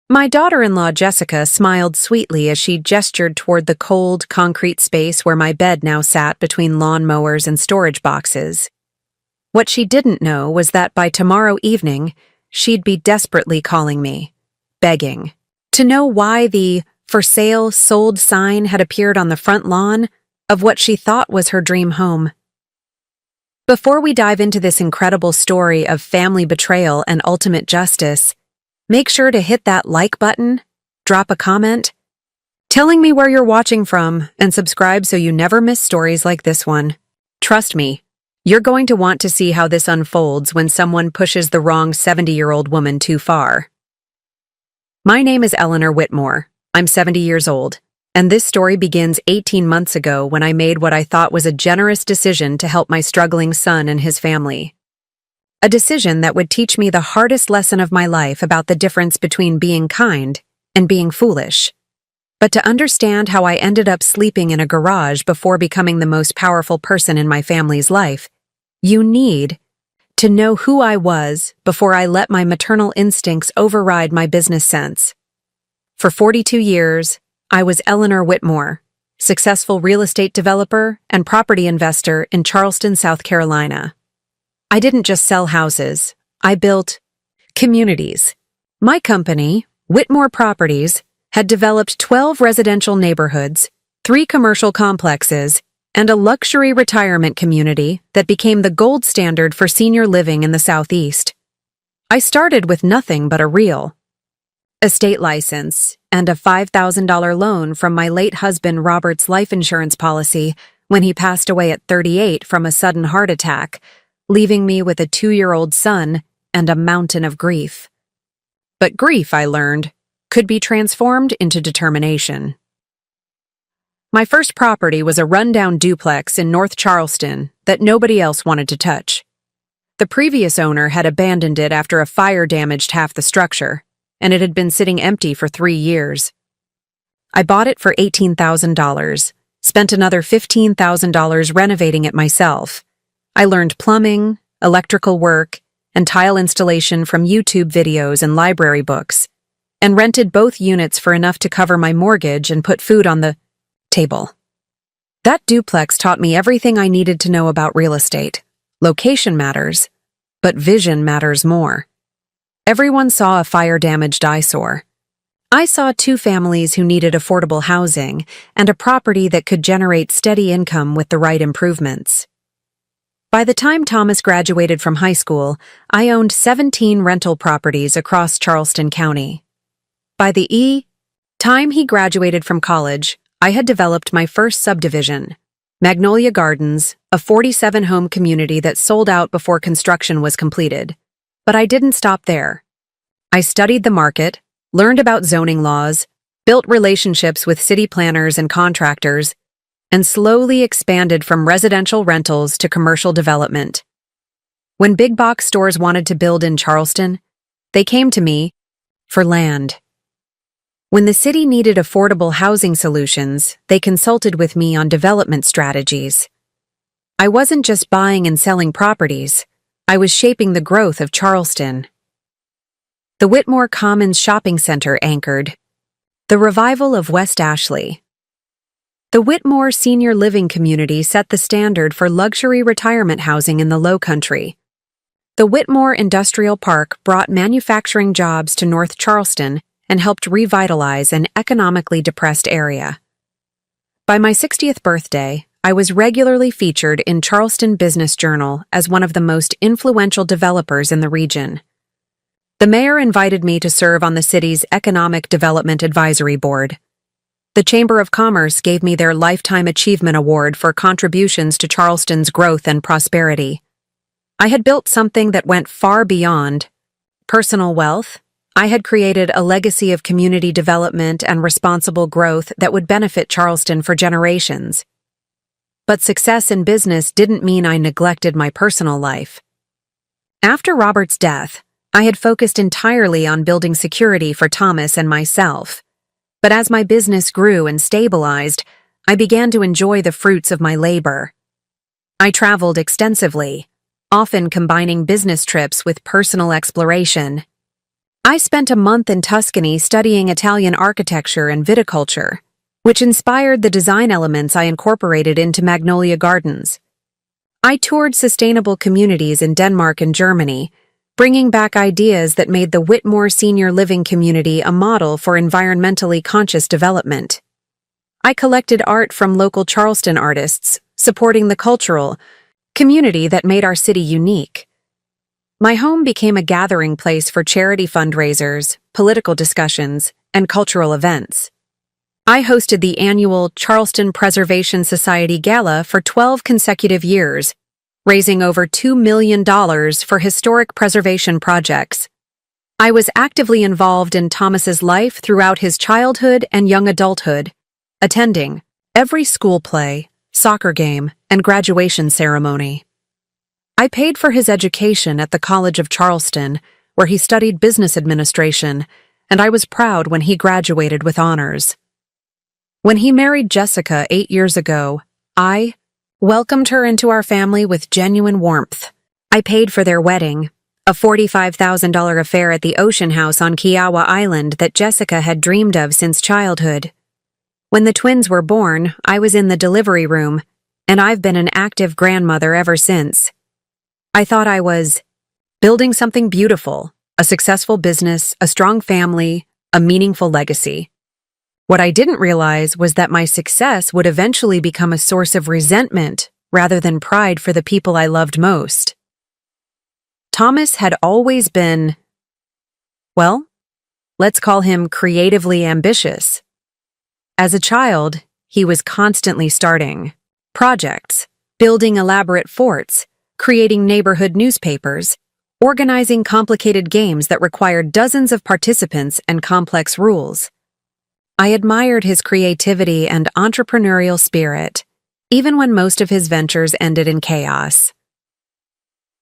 My daughter-in-law Jessica smiled sweetly as she gestured toward the cold, concrete space where my bed now sat between lawn mowers and storage boxes. What she didn't know was that by tomorrow evening, she'd be desperately calling me, begging, to know why the "for sale, sold" sign had appeared on the front lawn of what she thought was her dream home. Before we dive into this incredible story of family betrayal and ultimate justice, make sure to hit that like button, drop a comment, telling me where you're watching from, and subscribe so you never miss stories like this one. Trust me, you're going to want to see how this unfolds when someone pushes the wrong 70-year-old woman too far. My name is Eleanor Whitmore. I'm 70 years old, and this story begins 18 months ago when I made what I thought was a generous decision to help my struggling son and his family. A decision that would teach me the hardest lesson of my life about the difference between being kind and being foolish. But to understand how I ended up sleeping in a garage before becoming the most powerful person in my family's life, you need to know who I was before I let my maternal instincts override my business sense. For 42 years, I was Eleanor Whitmore, successful real estate developer and property investor in Charleston, South Carolina. I didn't just sell houses, I built communities. My company, Whitmore Properties, had developed 12 residential neighborhoods, 3 commercial complexes, and a luxury retirement community that became the gold standard for senior living in the Southeast. I started with nothing but a real estate license and a $5,000 loan from my late husband Robert's life insurance policy when he passed away at 38 from a sudden heart attack, leaving me with a 2-year-old son and a mountain of grief. But grief, I learned, could be transformed into determination. My first property was a rundown duplex in North Charleston that nobody else wanted to touch. The previous owner had abandoned it after a fire damaged half the structure, and it had been sitting empty for 3 years. I bought it for $18,000, spent another $15,000 renovating it myself. I learned plumbing, electrical work, and tile installation from YouTube videos and library books, and rented both units for enough to cover my mortgage and put food on the table. That duplex taught me everything I needed to know about real estate. Location matters, but vision matters more. Everyone saw a fire-damaged eyesore. I saw 2 families who needed affordable housing and a property that could generate steady income with the right improvements. By the time Thomas graduated from high school, I owned 17 rental properties across Charleston County. By the time he graduated from college, I had developed my first subdivision, Magnolia Gardens, a 47-home community that sold out before construction was completed. But I didn't stop there. I studied the market, learned about zoning laws, built relationships with city planners and contractors, and slowly expanded from residential rentals to commercial development. When big box stores wanted to build in Charleston, they came to me for land. When the city needed affordable housing solutions, they consulted with me on development strategies. I wasn't just buying and selling properties, I was shaping the growth of Charleston. The Whitmore Commons Shopping Center anchored the revival of West Ashley. The Whitmore Senior Living Community set the standard for luxury retirement housing in the Low Country. The Whitmore Industrial Park brought manufacturing jobs to North Charleston and helped revitalize an economically depressed area. By my 60th birthday, I was regularly featured in Charleston Business Journal as one of the most influential developers in the region. The mayor invited me to serve on the city's Economic Development Advisory Board. The Chamber of Commerce gave me their Lifetime Achievement Award for contributions to Charleston's growth and prosperity. I had built something that went far beyond personal wealth. I had created a legacy of community development and responsible growth that would benefit Charleston for generations. But success in business didn't mean I neglected my personal life. After Robert's death, I had focused entirely on building security for Thomas and myself. But as my business grew and stabilized, I began to enjoy the fruits of my labor. I traveled extensively, often combining business trips with personal exploration. I spent a month in Tuscany studying Italian architecture and viticulture, which inspired the design elements I incorporated into Magnolia Gardens. I toured sustainable communities in Denmark and Germany, bringing back ideas that made the Whitmore Senior Living community a model for environmentally conscious development. I collected art from local Charleston artists, supporting the cultural community that made our city unique. My home became a gathering place for charity fundraisers, political discussions, and cultural events. I hosted the annual Charleston Preservation Society Gala for 12 consecutive years, raising over $2 million for historic preservation projects. I was actively involved in Thomas's life throughout his childhood and young adulthood, attending every school play, soccer game, and graduation ceremony. I paid for his education at the College of Charleston, where he studied business administration, and I was proud when he graduated with honors. When he married Jessica 8 years ago, I welcomed her into our family with genuine warmth. I paid for their wedding, a $45,000 affair at the Ocean House on Kiowa Island that Jessica had dreamed of since childhood. When the twins were born, I was in the delivery room, and I've been an active grandmother ever since. I thought I was building something beautiful, a successful business, a strong family, a meaningful legacy. What I didn't realize was that my success would eventually become a source of resentment rather than pride for the people I loved most. Thomas had always been, well, let's call him creatively ambitious. As a child, he was constantly starting projects, building elaborate forts, creating neighborhood newspapers, organizing complicated games that required dozens of participants and complex rules. I admired his creativity and entrepreneurial spirit, even when most of his ventures ended in chaos.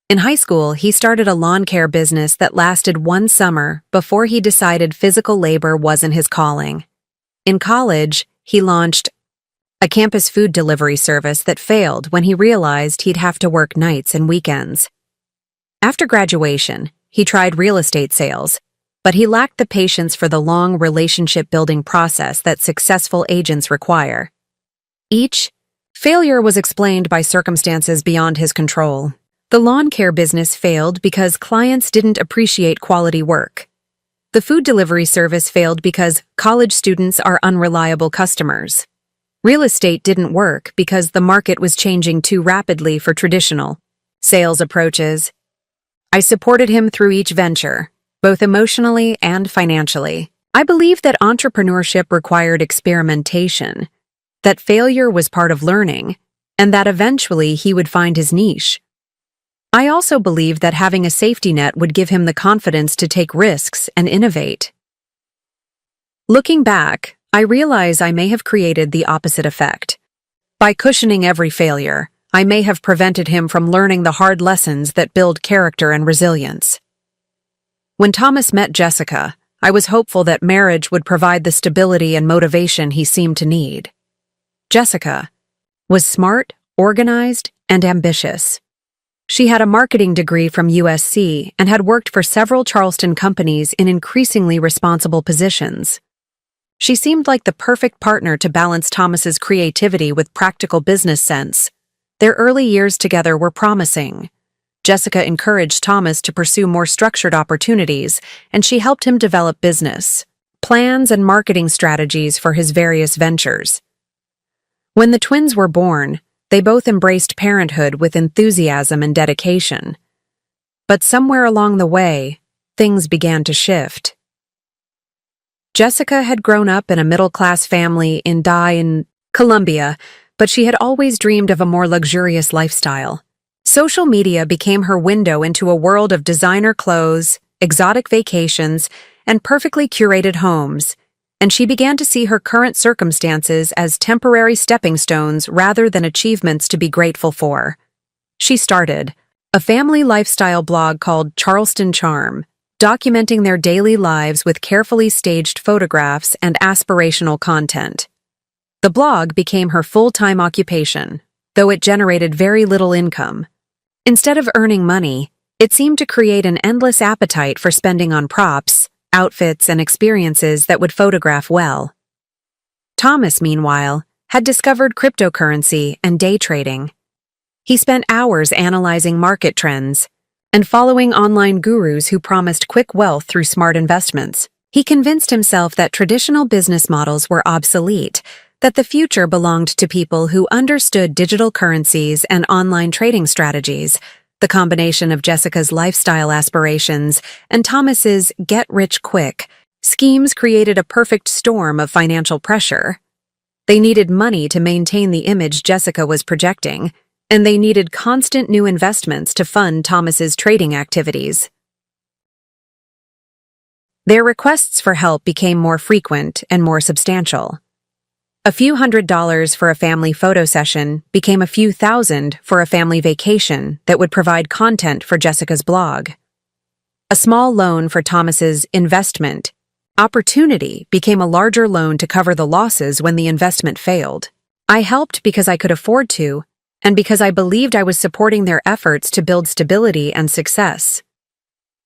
In high school, he started a lawn care business that lasted one summer before he decided physical labor wasn't his calling. In college, he launched a campus food delivery service that failed when he realized he'd have to work nights and weekends. After graduation, he tried real estate sales, but he lacked the patience for the long relationship-building process that successful agents require. Each failure was explained by circumstances beyond his control. The lawn care business failed because clients didn't appreciate quality work. The food delivery service failed because college students are unreliable customers. Real estate didn't work because the market was changing too rapidly for traditional sales approaches. I supported him through each venture, both emotionally and financially. I believed that entrepreneurship required experimentation, that failure was part of learning, and that eventually he would find his niche. I also believed that having a safety net would give him the confidence to take risks and innovate. Looking back, I realize I may have created the opposite effect. By cushioning every failure, I may have prevented him from learning the hard lessons that build character and resilience. When Thomas met Jessica, I was hopeful that marriage would provide the stability and motivation he seemed to need. Jessica was smart, organized, and ambitious. She had a marketing degree from USC and had worked for several Charleston companies in increasingly responsible positions. She seemed like the perfect partner to balance Thomas's creativity with practical business sense. Their early years together were promising. Jessica encouraged Thomas to pursue more structured opportunities, and she helped him develop business plans and marketing strategies for his various ventures. When the twins were born, they both embraced parenthood with enthusiasm and dedication. But somewhere along the way, things began to shift. Jessica had grown up in a middle-class family in Colombia, but she had always dreamed of a more luxurious lifestyle. Social media became her window into a world of designer clothes, exotic vacations, and perfectly curated homes, and she began to see her current circumstances as temporary stepping stones rather than achievements to be grateful for. She started a family lifestyle blog called Charleston Charm, documenting their daily lives with carefully staged photographs and aspirational content. The blog became her full-time occupation, though it generated very little income. Instead of earning money, it seemed to create an endless appetite for spending on props, outfits, and experiences that would photograph well. Thomas, meanwhile, had discovered cryptocurrency and day trading. He spent hours analyzing market trends and following online gurus who promised quick wealth through smart investments. He convinced himself that traditional business models were obsolete, that the future belonged to people who understood digital currencies and online trading strategies. The combination of Jessica's lifestyle aspirations and Thomas's get-rich-quick schemes created a perfect storm of financial pressure. They needed money to maintain the image Jessica was projecting, and they needed constant new investments to fund Thomas's trading activities. Their requests for help became more frequent and more substantial. A few $100s for a family photo session became a few thousand for a family vacation that would provide content for Jessica's blog. A small loan for Thomas's investment opportunity became a larger loan to cover the losses when the investment failed. I helped because I could afford to, and because I believed I was supporting their efforts to build stability and success.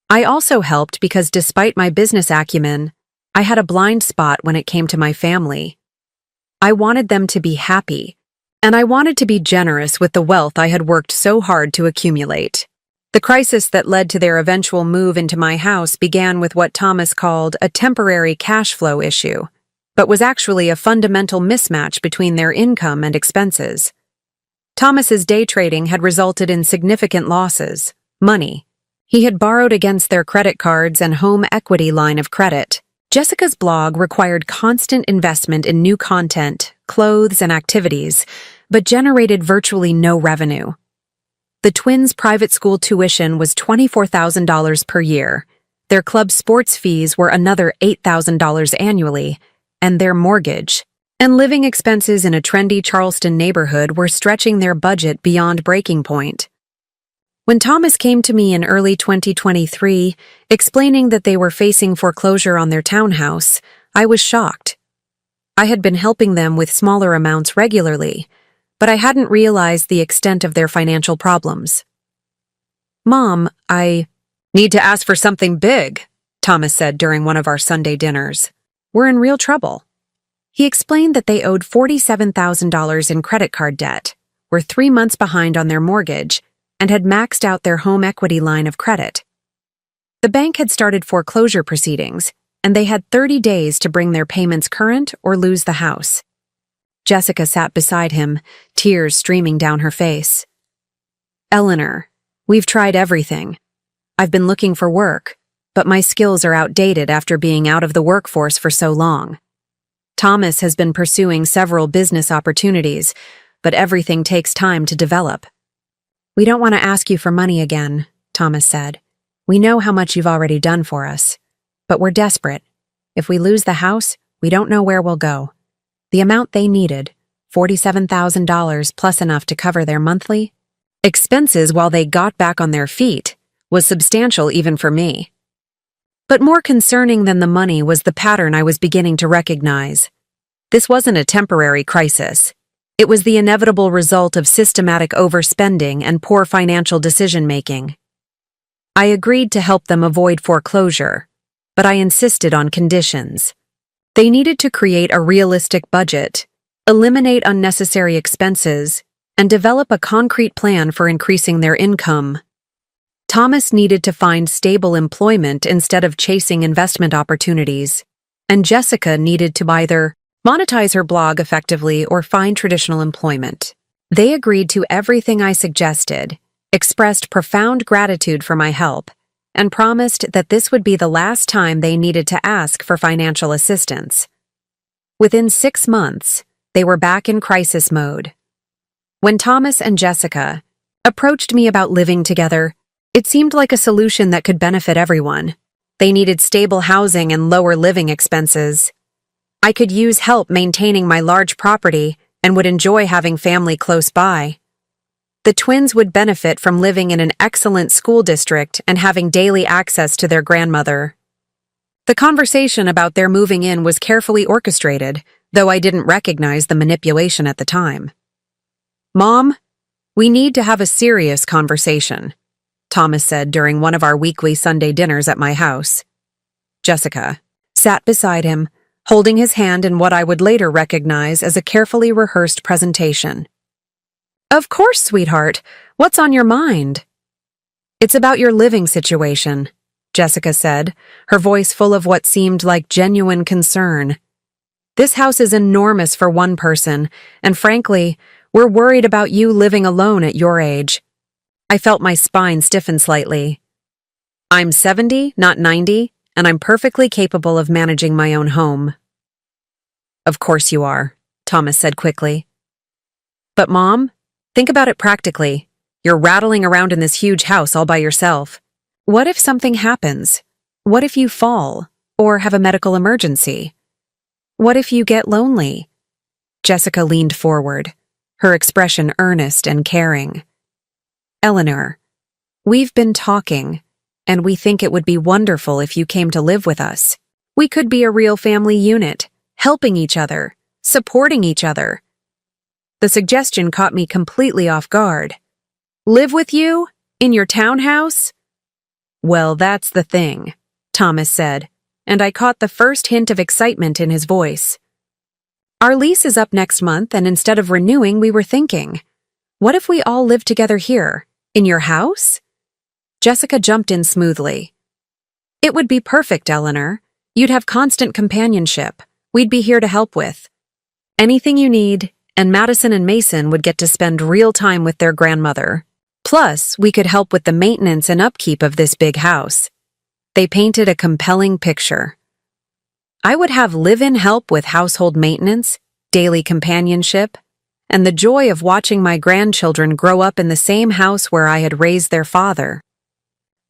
I also helped because despite my business acumen, I had a blind spot when it came to my family. I wanted them to be happy, and I wanted to be generous with the wealth I had worked so hard to accumulate. The crisis that led to their eventual move into my house began with what Thomas called a temporary cash flow issue, but was actually a fundamental mismatch between their income and expenses. Thomas's day trading had resulted in significant losses, money. He had borrowed against their credit cards and home equity line of credit. Jessica's blog required constant investment in new content, clothes, and activities, but generated virtually no revenue. The twins' private school tuition was $24,000 per year. Their club sports fees were another $8,000 annually, and their mortgage and living expenses in a trendy Charleston neighborhood were stretching their budget beyond breaking point. When Thomas came to me in early 2023, explaining that they were facing foreclosure on their townhouse, I was shocked. I had been helping them with smaller amounts regularly, but I hadn't realized the extent of their financial problems. "Mom, I need to ask for something big," Thomas said during one of our Sunday dinners. "We're in real trouble." He explained that they owed $47,000 in credit card debt, were 3 months behind on their mortgage, and had maxed out their home equity line of credit. The bank had started foreclosure proceedings, and they had 30 days to bring their payments current or lose the house. Jessica sat beside him, tears streaming down her face. "Eleanor, we've tried everything. I've been looking for work, but my skills are outdated after being out of the workforce for so long. Thomas has been pursuing several business opportunities, but everything takes time to develop." "We don't want to ask you for money again," Thomas said. "We know how much you've already done for us. But we're desperate. If we lose the house, we don't know where we'll go." The amount they needed, $47,000 plus enough to cover their monthly expenses while they got back on their feet, was substantial even for me. But more concerning than the money was the pattern I was beginning to recognize. This wasn't a temporary crisis. It was the inevitable result of systematic overspending and poor financial decision-making. I agreed to help them avoid foreclosure, but I insisted on conditions. They needed to create a realistic budget, eliminate unnecessary expenses, and develop a concrete plan for increasing their income. Thomas needed to find stable employment instead of chasing investment opportunities, and Jessica needed to either monetize her blog effectively or find traditional employment. They agreed to everything I suggested, expressed profound gratitude for my help, and promised that this would be the last time they needed to ask for financial assistance. Within 6 months, they were back in crisis mode. When Thomas and Jessica approached me about living together, it seemed like a solution that could benefit everyone. They needed stable housing and lower living expenses. I could use help maintaining my large property and would enjoy having family close by. The twins would benefit from living in an excellent school district and having daily access to their grandmother. The conversation about their moving in was carefully orchestrated, though I didn't recognize the manipulation at the time. "Mom, we need to have a serious conversation," Thomas said during one of our weekly Sunday dinners at my house. Jessica, sat beside him, holding his hand in what I would later recognize as a carefully rehearsed presentation. Of course, sweetheart. What's on your mind? It's about your living situation, Jessica said, her voice full of what seemed like genuine concern. This house is enormous for one person, and frankly, we're worried about you living alone at your age. I felt my spine stiffen slightly. I'm 70, not 90, and I'm perfectly capable of managing my own home. Of course you are, Thomas said quickly. But Mom, think about it practically. You're rattling around in this huge house all by yourself. What if something happens? What if you fall, or have a medical emergency? What if you get lonely? Jessica leaned forward, her expression earnest and caring. Eleanor, we've been talking, and we think it would be wonderful if you came to live with us. We could be a real family unit, helping each other, supporting each other. The suggestion caught me completely off guard. Live with you? In your townhouse? Well, that's the thing, Thomas said, and I caught the first hint of excitement in his voice. Our lease is up next month, and instead of renewing, we were thinking, what if we all live together here? In your house? Jessica jumped in smoothly. It would be perfect, Eleanor. You'd have constant companionship. We'd be here to help with anything you need, and Madison and Mason would get to spend real time with their grandmother. Plus, we could help with the maintenance and upkeep of this big house. They painted a compelling picture. I would have live-in help with household maintenance, daily companionship, and the joy of watching my grandchildren grow up in the same house where I had raised their father.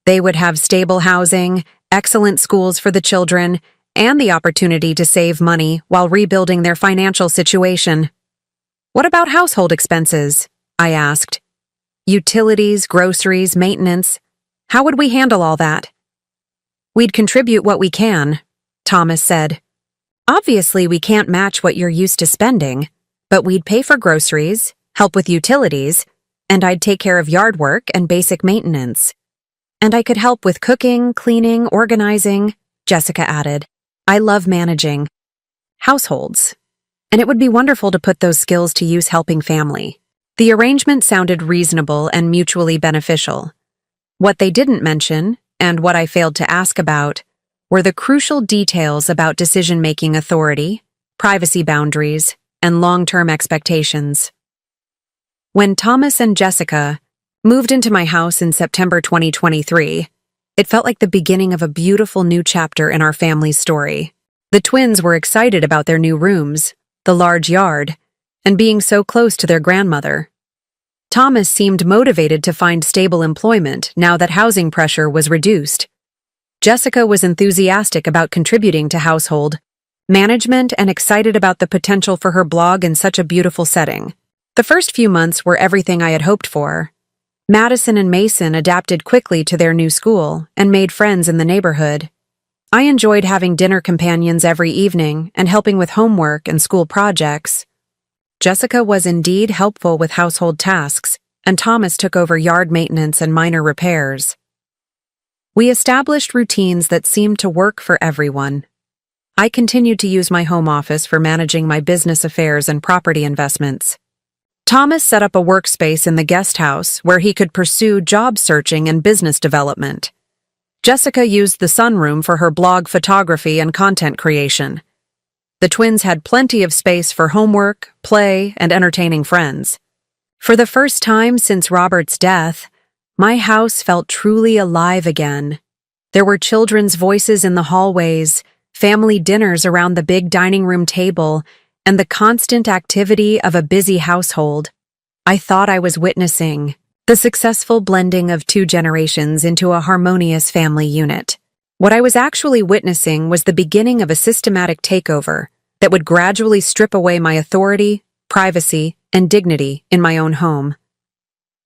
They would have stable housing, excellent schools for the children, and the opportunity to save money while rebuilding their financial situation. What about household expenses? I asked. Utilities, groceries, maintenance. How would we handle all that? We'd contribute what we can, Thomas said. Obviously, we can't match what you're used to spending, but we'd pay for groceries, help with utilities, and I'd take care of yard work and basic maintenance. And I could help with cooking, cleaning, organizing, Jessica added. I love managing households, and it would be wonderful to put those skills to use helping family. The arrangement sounded reasonable and mutually beneficial. What they didn't mention, and what I failed to ask about, were the crucial details about decision-making authority, privacy boundaries, and long-term expectations. When Thomas and Jessica moved into my house in September 2023, it felt like the beginning of a beautiful new chapter in our family's story. The twins were excited about their new rooms, the large yard, and being so close to their grandmother. Thomas seemed motivated to find stable employment now that housing pressure was reduced. Jessica was enthusiastic about contributing to household management and excited about the potential for her blog in such a beautiful setting. The first few months were everything I had hoped for. Madison and Mason adapted quickly to their new school and made friends in the neighborhood. I enjoyed having dinner companions every evening and helping with homework and school projects. Jessica was indeed helpful with household tasks, and Thomas took over yard maintenance and minor repairs. We established routines that seemed to work for everyone. I continued to use my home office for managing my business affairs and property investments. Thomas set up a workspace in the guest house where he could pursue job searching and business development. Jessica used the sunroom for her blog photography and content creation. The twins had plenty of space for homework, play, and entertaining friends. For the first time since Robert's death, my house felt truly alive again. There were children's voices in the hallways, family dinners around the big dining room table, and the constant activity of a busy household. I thought I was witnessing the successful blending of two generations into a harmonious family unit. What I was actually witnessing was the beginning of a systematic takeover that would gradually strip away my authority, privacy, and dignity in my own home.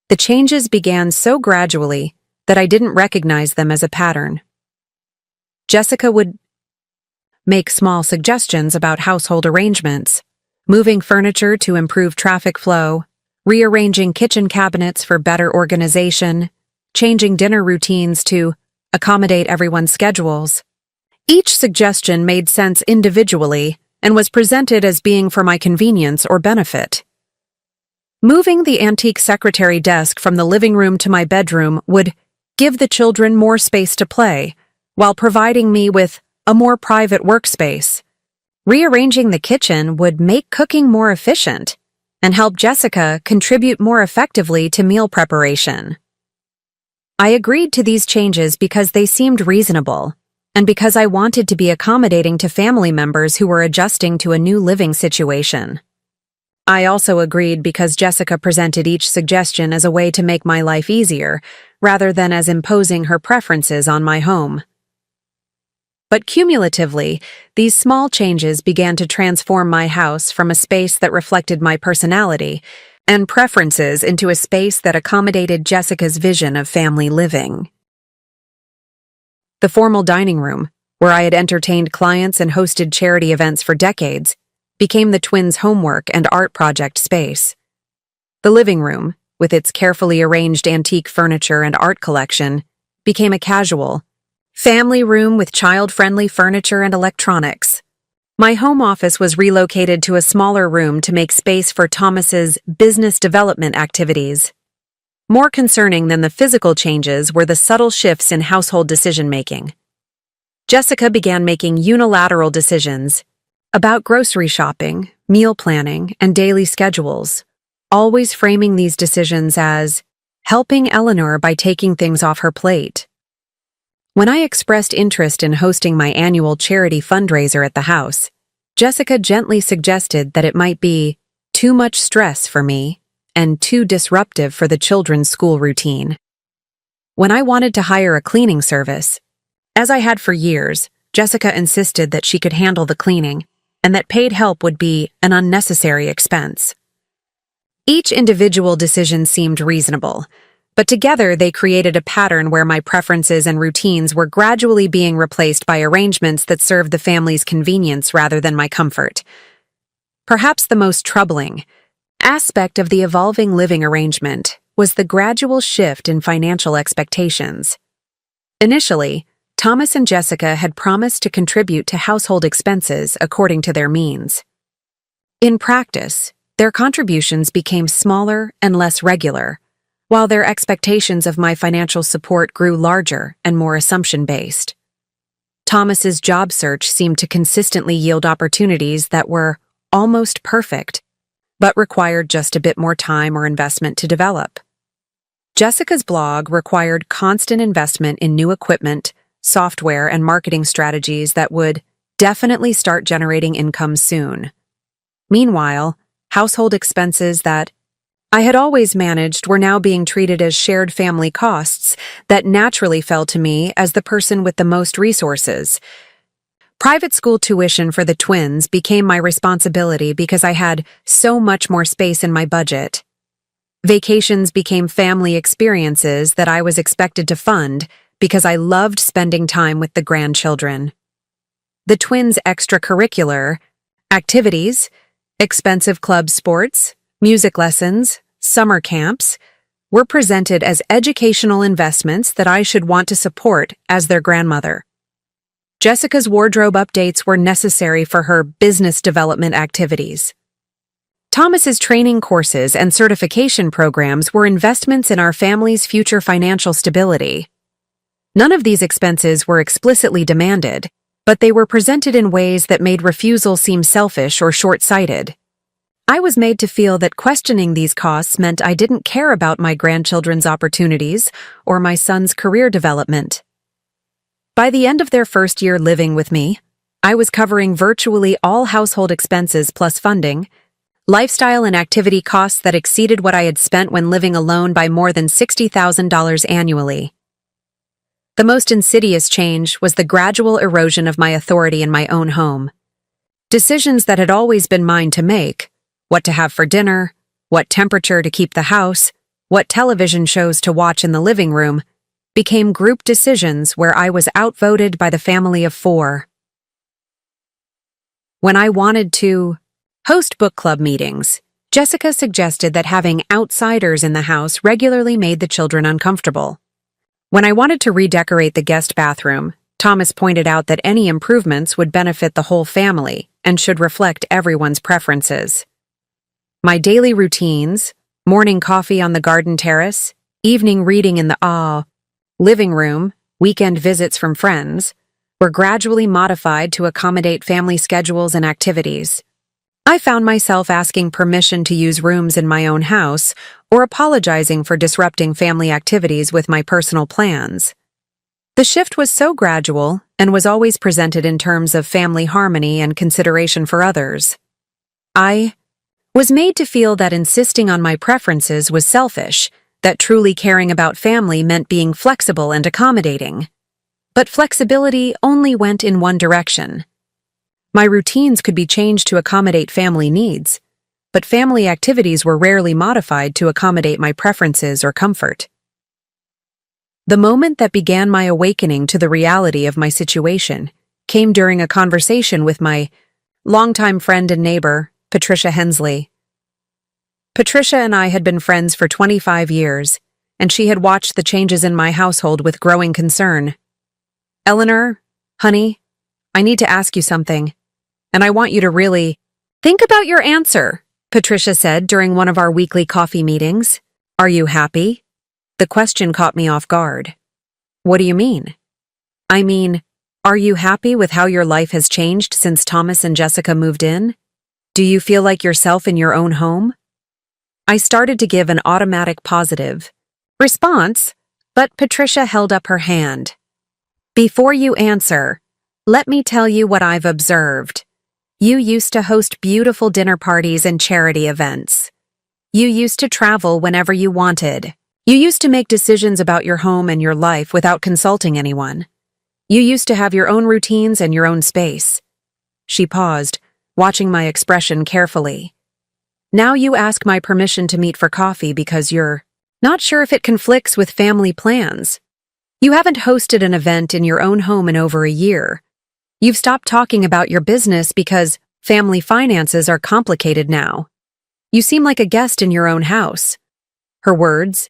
The changes began so gradually that I didn't recognize them as a pattern. Jessica would make small suggestions about household arrangements, moving furniture to improve traffic flow, rearranging kitchen cabinets for better organization, changing dinner routines to accommodate everyone's schedules. Each suggestion made sense individually and was presented as being for my convenience or benefit. Moving the antique secretary desk from the living room to my bedroom would give the children more space to play, while providing me with a more private workspace. Rearranging the kitchen would make cooking more efficient and help Jessica contribute more effectively to meal preparation. I agreed to these changes because they seemed reasonable, and because I wanted to be accommodating to family members who were adjusting to a new living situation. I also agreed because Jessica presented each suggestion as a way to make my life easier, rather than as imposing her preferences on my home. But cumulatively, these small changes began to transform my house from a space that reflected my personality and preferences into a space that accommodated Jessica's vision of family living. The formal dining room, where I had entertained clients and hosted charity events for decades, became the twins' homework and art project space. The living room, with its carefully arranged antique furniture and art collection, became a casual, family room with child-friendly furniture and electronics. My home office was relocated to a smaller room to make space for Thomas's business development activities. More concerning than the physical changes were the subtle shifts in household decision-making. Jessica began making unilateral decisions about grocery shopping, meal planning, and daily schedules, always framing these decisions as helping Eleanor by taking things off her plate. When I expressed interest in hosting my annual charity fundraiser at the house, Jessica gently suggested that it might be too much stress for me and too disruptive for the children's school routine. When I wanted to hire a cleaning service, as I had for years, Jessica insisted that she could handle the cleaning and that paid help would be an unnecessary expense. Each individual decision seemed reasonable, but together they created a pattern where my preferences and routines were gradually being replaced by arrangements that served the family's convenience rather than my comfort. Perhaps the most troubling aspect of the evolving living arrangement was the gradual shift in financial expectations. Initially, Thomas and Jessica had promised to contribute to household expenses according to their means. In practice, their contributions became smaller and less regular, while their expectations of my financial support grew larger and more assumption-based. Thomas's job search seemed to consistently yield opportunities that were almost perfect, but required just a bit more time or investment to develop. Jessica's blog required constant investment in new equipment, software, and marketing strategies that would definitely start generating income soon. Meanwhile, household expenses that I had always managed were now being treated as shared family costs that naturally fell to me as the person with the most resources. Private school tuition for the twins became my responsibility because I had so much more space in my budget. Vacations became family experiences that I was expected to fund because I loved spending time with the grandchildren. The twins' extracurricular activities, expensive club sports, music lessons, summer camps, were presented as educational investments that I should want to support as their grandmother. Jessica's wardrobe updates were necessary for her business development activities. Thomas's training courses and certification programs were investments in our family's future financial stability. None of these expenses were explicitly demanded, but they were presented in ways that made refusal seem selfish or short-sighted. I was made to feel that questioning these costs meant I didn't care about my grandchildren's opportunities or my son's career development. By the end of their first year living with me, I was covering virtually all household expenses plus funding, lifestyle and activity costs that exceeded what I had spent when living alone by more than $60,000 annually. The most insidious change was the gradual erosion of my authority in my own home. Decisions that had always been mine to make, what to have for dinner, what temperature to keep the house, what television shows to watch in the living room, became group decisions where I was outvoted by the family of 4. When I wanted to host book club meetings, Jessica suggested that having outsiders in the house regularly made the children uncomfortable. When I wanted to redecorate the guest bathroom, Thomas pointed out that any improvements would benefit the whole family and should reflect everyone's preferences. My daily routines, morning coffee on the garden terrace, evening reading in the living room, weekend visits from friends, were gradually modified to accommodate family schedules and activities. I found myself asking permission to use rooms in my own house or apologizing for disrupting family activities with my personal plans. The shift was so gradual and was always presented in terms of family harmony and consideration for others. I was made to feel that insisting on my preferences was selfish, that truly caring about family meant being flexible and accommodating. But flexibility only went in one direction. My routines could be changed to accommodate family needs, but family activities were rarely modified to accommodate my preferences or comfort. The moment that began my awakening to the reality of my situation came during a conversation with my longtime friend and neighbor, Patricia Hensley. Patricia and I had been friends for 25 years, and she had watched the changes in my household with growing concern. "Eleanor, honey, I need to ask you something, and I want you to really think about your answer," Patricia said during one of our weekly coffee meetings. "Are you happy?" The question caught me off guard. "What do you mean?" "I mean, are you happy with how your life has changed since Thomas and Jessica moved in? Do you feel like yourself in your own home?" I started to give an automatic positive response, but Patricia held up her hand. "Before you answer, let me tell you what I've observed. You used to host beautiful dinner parties and charity events. You used to travel whenever you wanted. You used to make decisions about your home and your life without consulting anyone. You used to have your own routines and your own space." She paused, watching my expression carefully. "Now you ask my permission to meet for coffee because you're not sure if it conflicts with family plans. You haven't hosted an event in your own home in over a year. You've stopped talking about your business because family finances are complicated now. You seem like a guest in your own house." Her words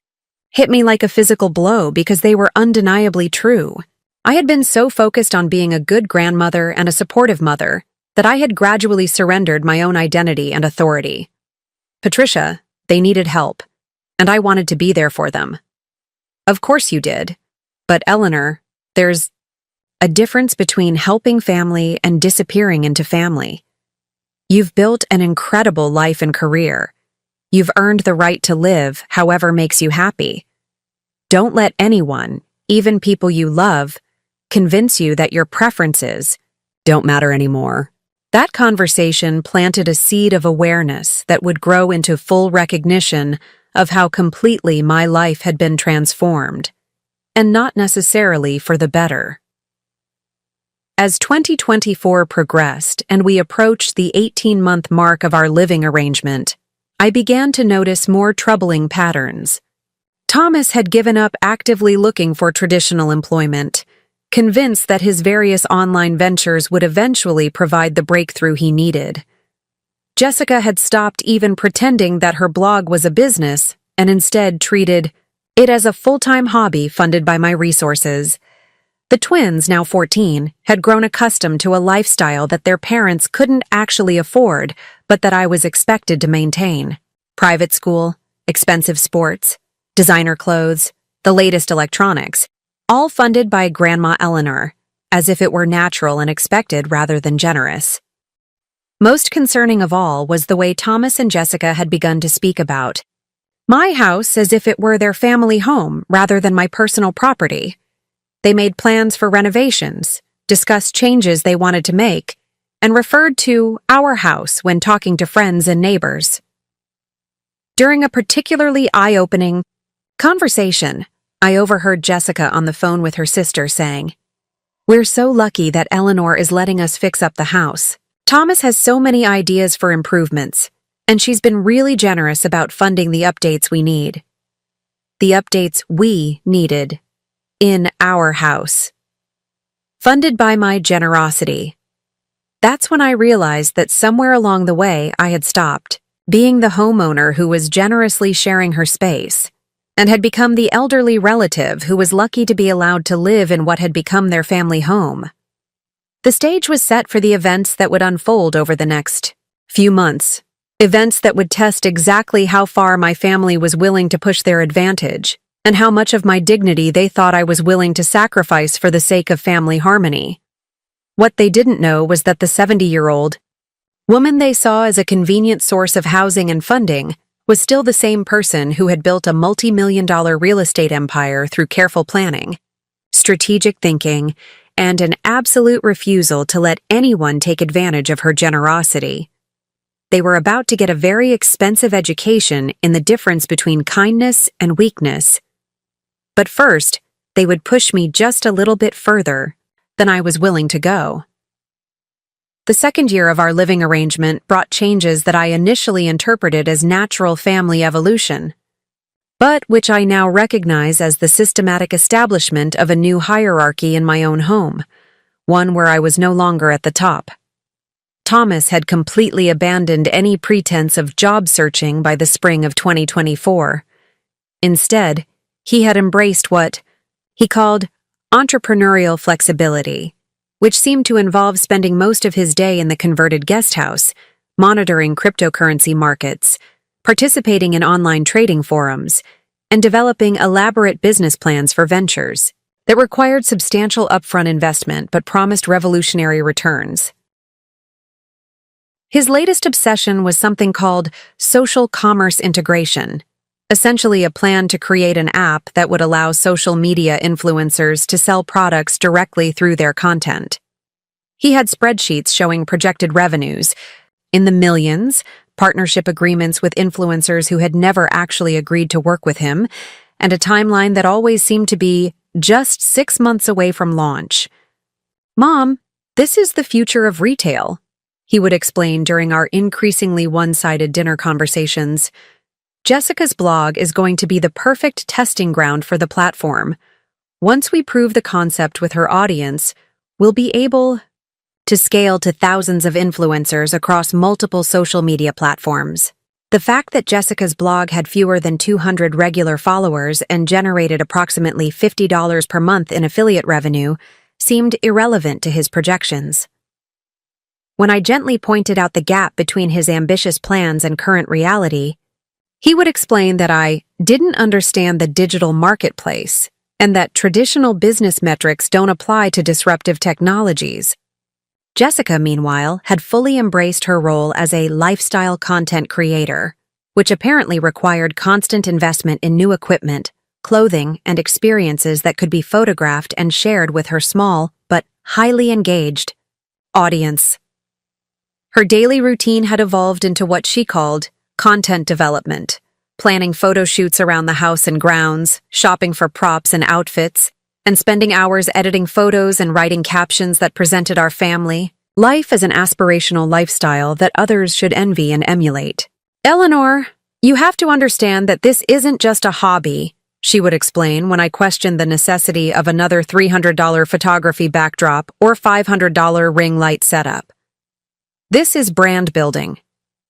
hit me like a physical blow because they were undeniably true. I had been so focused on being a good grandmother and a supportive mother that I had gradually surrendered my own identity and authority. "Patricia, they needed help, and I wanted to be there for them." "Of course you did. But Eleanor, there's a difference between helping family and disappearing into family. You've built an incredible life and career. You've earned the right to live however makes you happy. Don't let anyone, even people you love, convince you that your preferences don't matter anymore." That conversation planted a seed of awareness that would grow into full recognition of how completely my life had been transformed, and not necessarily for the better. As 2024 progressed and we approached the 18-month mark of our living arrangement, I began to notice more troubling patterns. Thomas had given up actively looking for traditional employment, convinced that his various online ventures would eventually provide the breakthrough he needed. Jessica had stopped even pretending that her blog was a business and instead treated it as a full-time hobby funded by my resources. The twins, now 14, had grown accustomed to a lifestyle that their parents couldn't actually afford, but that I was expected to maintain. Private school, expensive sports, designer clothes, the latest electronics, all funded by Grandma Eleanor, as if it were natural and expected rather than generous. Most concerning of all was the way Thomas and Jessica had begun to speak about my house as if it were their family home rather than my personal property. They made plans for renovations, discussed changes they wanted to make, and referred to our house when talking to friends and neighbors. During a particularly eye-opening conversation, I overheard Jessica on the phone with her sister saying, "We're so lucky that Eleanor is letting us fix up the house. Thomas has so many ideas for improvements, and she's been really generous about funding the updates we need." The updates we needed in our house. Funded by my generosity. That's when I realized that somewhere along the way I had stopped being the homeowner who was generously sharing her space and had become the elderly relative who was lucky to be allowed to live in what had become their family home. The stage was set for the events that would unfold over the next few months, events that would test exactly how far my family was willing to push their advantage, and how much of my dignity they thought I was willing to sacrifice for the sake of family harmony. What they didn't know was that the 70-year-old woman they saw as a convenient source of housing and funding was still the same person who had built a multi-million-dollar real estate empire through careful planning, strategic thinking, and an absolute refusal to let anyone take advantage of her generosity. They were about to get a very expensive education in the difference between kindness and weakness. But first, they would push me just a little bit further than I was willing to go. The second year of our living arrangement brought changes that I initially interpreted as natural family evolution, but which I now recognize as the systematic establishment of a new hierarchy in my own home, one where I was no longer at the top. Thomas had completely abandoned any pretense of job searching by the spring of 2024. Instead, he had embraced what he called entrepreneurial flexibility, which seemed to involve spending most of his day in the converted guest house, monitoring cryptocurrency markets, participating in online trading forums, and developing elaborate business plans for ventures that required substantial upfront investment but promised revolutionary returns. His latest obsession was something called social commerce integration, essentially a plan to create an app that would allow social media influencers to sell products directly through their content. He had spreadsheets showing projected revenues in the millions, partnership agreements with influencers who had never actually agreed to work with him, and a timeline that always seemed to be just 6 months away from launch. "Mom, this is the future of retail," he would explain during our increasingly one-sided dinner conversations. "Jessica's blog is going to be the perfect testing ground for the platform. Once we prove the concept with her audience, we'll be able to scale to thousands of influencers across multiple social media platforms." The fact that Jessica's blog had fewer than 200 regular followers and generated approximately $50 per month in affiliate revenue seemed irrelevant to his projections. When I gently pointed out the gap between his ambitious plans and current reality, he would explain that I didn't understand the digital marketplace and that traditional business metrics don't apply to disruptive technologies. Jessica, meanwhile, had fully embraced her role as a lifestyle content creator, which apparently required constant investment in new equipment, clothing, and experiences that could be photographed and shared with her small but highly engaged audience. Her daily routine had evolved into what she called content development, planning photo shoots around the house and grounds, shopping for props and outfits, and spending hours editing photos and writing captions that presented our family. Life as an aspirational lifestyle that others should envy and emulate. "Eleanor, you have to understand that this isn't just a hobby," she would explain when I questioned the necessity of another $300 photography backdrop or $500 ring light setup. "This is brand building.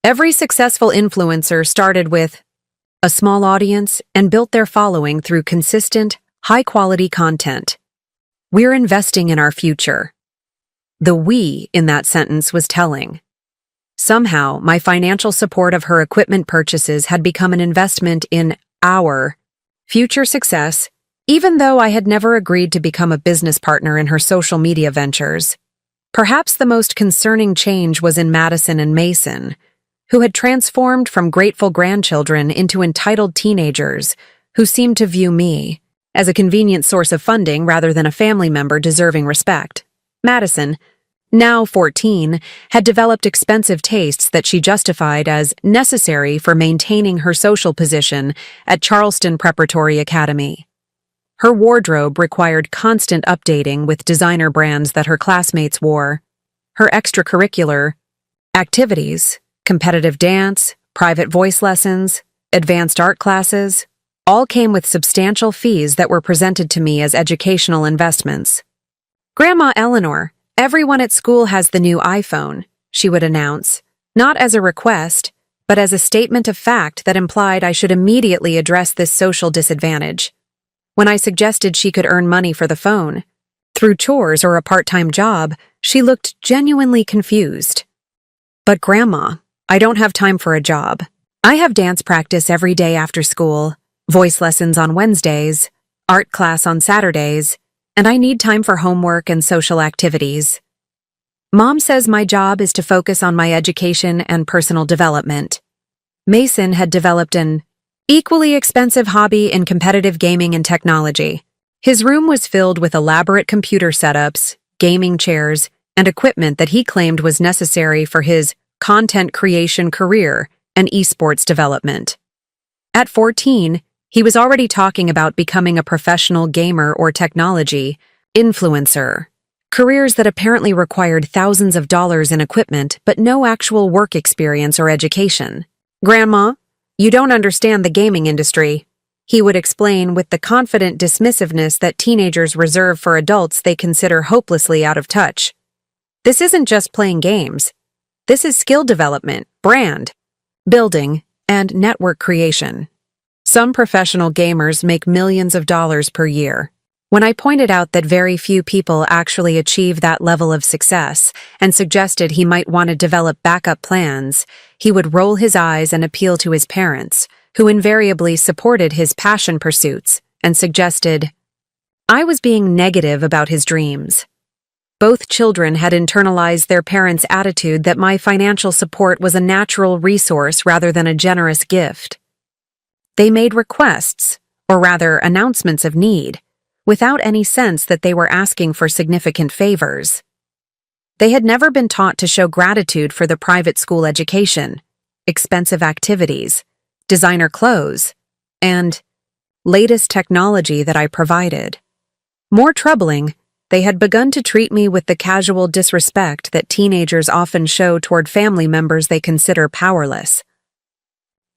Every successful influencer started with a small audience and built their following through consistent, high-quality content. We're investing in our future." The "we" in that sentence was telling. Somehow, my financial support of her equipment purchases had become an investment in our future success, even though I had never agreed to become a business partner in her social media ventures. Perhaps the most concerning change was in Madison and Mason, who had transformed from grateful grandchildren into entitled teenagers who seemed to view me as a convenient source of funding rather than a family member deserving respect. Madison, now 14, had developed expensive tastes that she justified as necessary for maintaining her social position at Charleston Preparatory Academy. Her wardrobe required constant updating with designer brands that her classmates wore. Her extracurricular activities, competitive dance, private voice lessons, advanced art classes, all came with substantial fees that were presented to me as educational investments. "Grandma Eleanor, everyone at school has the new iPhone," she would announce, not as a request, but as a statement of fact that implied I should immediately address this social disadvantage. When I suggested she could earn money for the phone, through chores or a part-time job, she looked genuinely confused. But Grandma, I don't have time for a job. I have dance practice every day after school, voice lessons on Wednesdays, art class on Saturdays, and I need time for homework and social activities. Mom says my job is to focus on my education and personal development. Mason had developed an equally expensive hobby in competitive gaming and technology. His room was filled with elaborate computer setups, gaming chairs, and equipment that he claimed was necessary for his content creation career and esports development. At 14, he was already talking about becoming a professional gamer or technology influencer, careers that apparently required thousands of dollars in equipment but no actual work experience or education. Grandma, you don't understand the gaming industry, he would explain with the confident dismissiveness that teenagers reserve for adults they consider hopelessly out of touch. This isn't just playing games. This is skill development, brand building, and network creation. Some professional gamers make millions of dollars per year. When I pointed out that very few people actually achieve that level of success and suggested he might want to develop backup plans, he would roll his eyes and appeal to his parents, who invariably supported his passion pursuits, and suggested I was being negative about his dreams. Both children had internalized their parents' attitude that my financial support was a natural resource rather than a generous gift. They made requests, or rather announcements of need, without any sense that they were asking for significant favors. They had never been taught to show gratitude for the private school education, expensive activities, designer clothes, and latest technology that I provided. More troubling, they had begun to treat me with the casual disrespect that teenagers often show toward family members they consider powerless.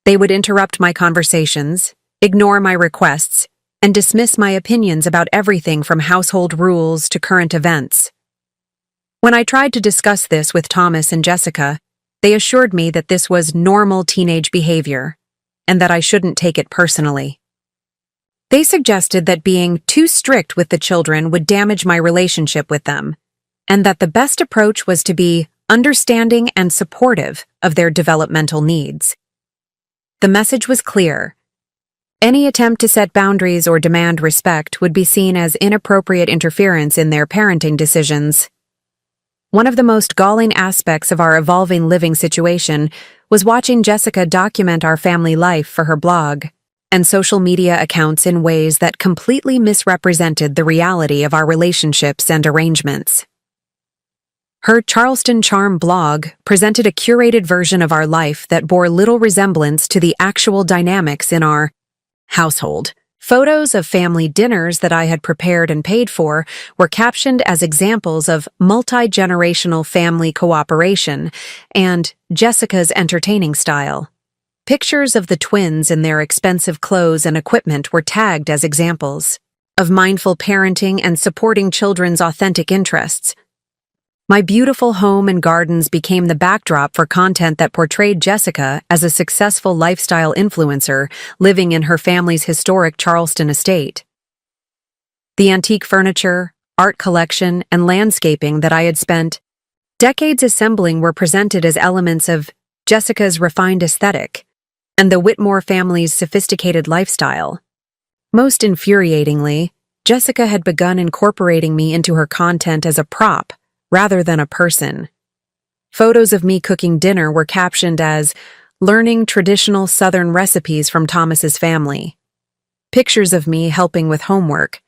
They would interrupt my conversations, ignore my requests, and dismiss my opinions about everything from household rules to current events. When I tried to discuss this with Thomas and Jessica, they assured me that this was normal teenage behavior, and that I shouldn't take it personally. They suggested that being too strict with the children would damage my relationship with them, and that the best approach was to be understanding and supportive of their developmental needs. The message was clear. Any attempt to set boundaries or demand respect would be seen as inappropriate interference in their parenting decisions. One of the most galling aspects of our evolving living situation was watching Jessica document our family life for her blog and social media accounts in ways that completely misrepresented the reality of our relationships and arrangements. Her Charleston Charm blog presented a curated version of our life that bore little resemblance to the actual dynamics in our household. Photos of family dinners that I had prepared and paid for were captioned as examples of multi-generational family cooperation and Jessica's entertaining style. Pictures of the twins in their expensive clothes and equipment were tagged as examples of mindful parenting and supporting children's authentic interests. My beautiful home and gardens became the backdrop for content that portrayed Jessica as a successful lifestyle influencer living in her family's historic Charleston estate. The antique furniture, art collection, and landscaping that I had spent decades assembling were presented as elements of Jessica's refined aesthetic and the Whitmore family's sophisticated lifestyle. Most infuriatingly, Jessica had begun incorporating me into her content as a prop rather than a person. Photos of me cooking dinner were captioned as learning traditional Southern recipes from Thomas's family. Pictures of me helping with homework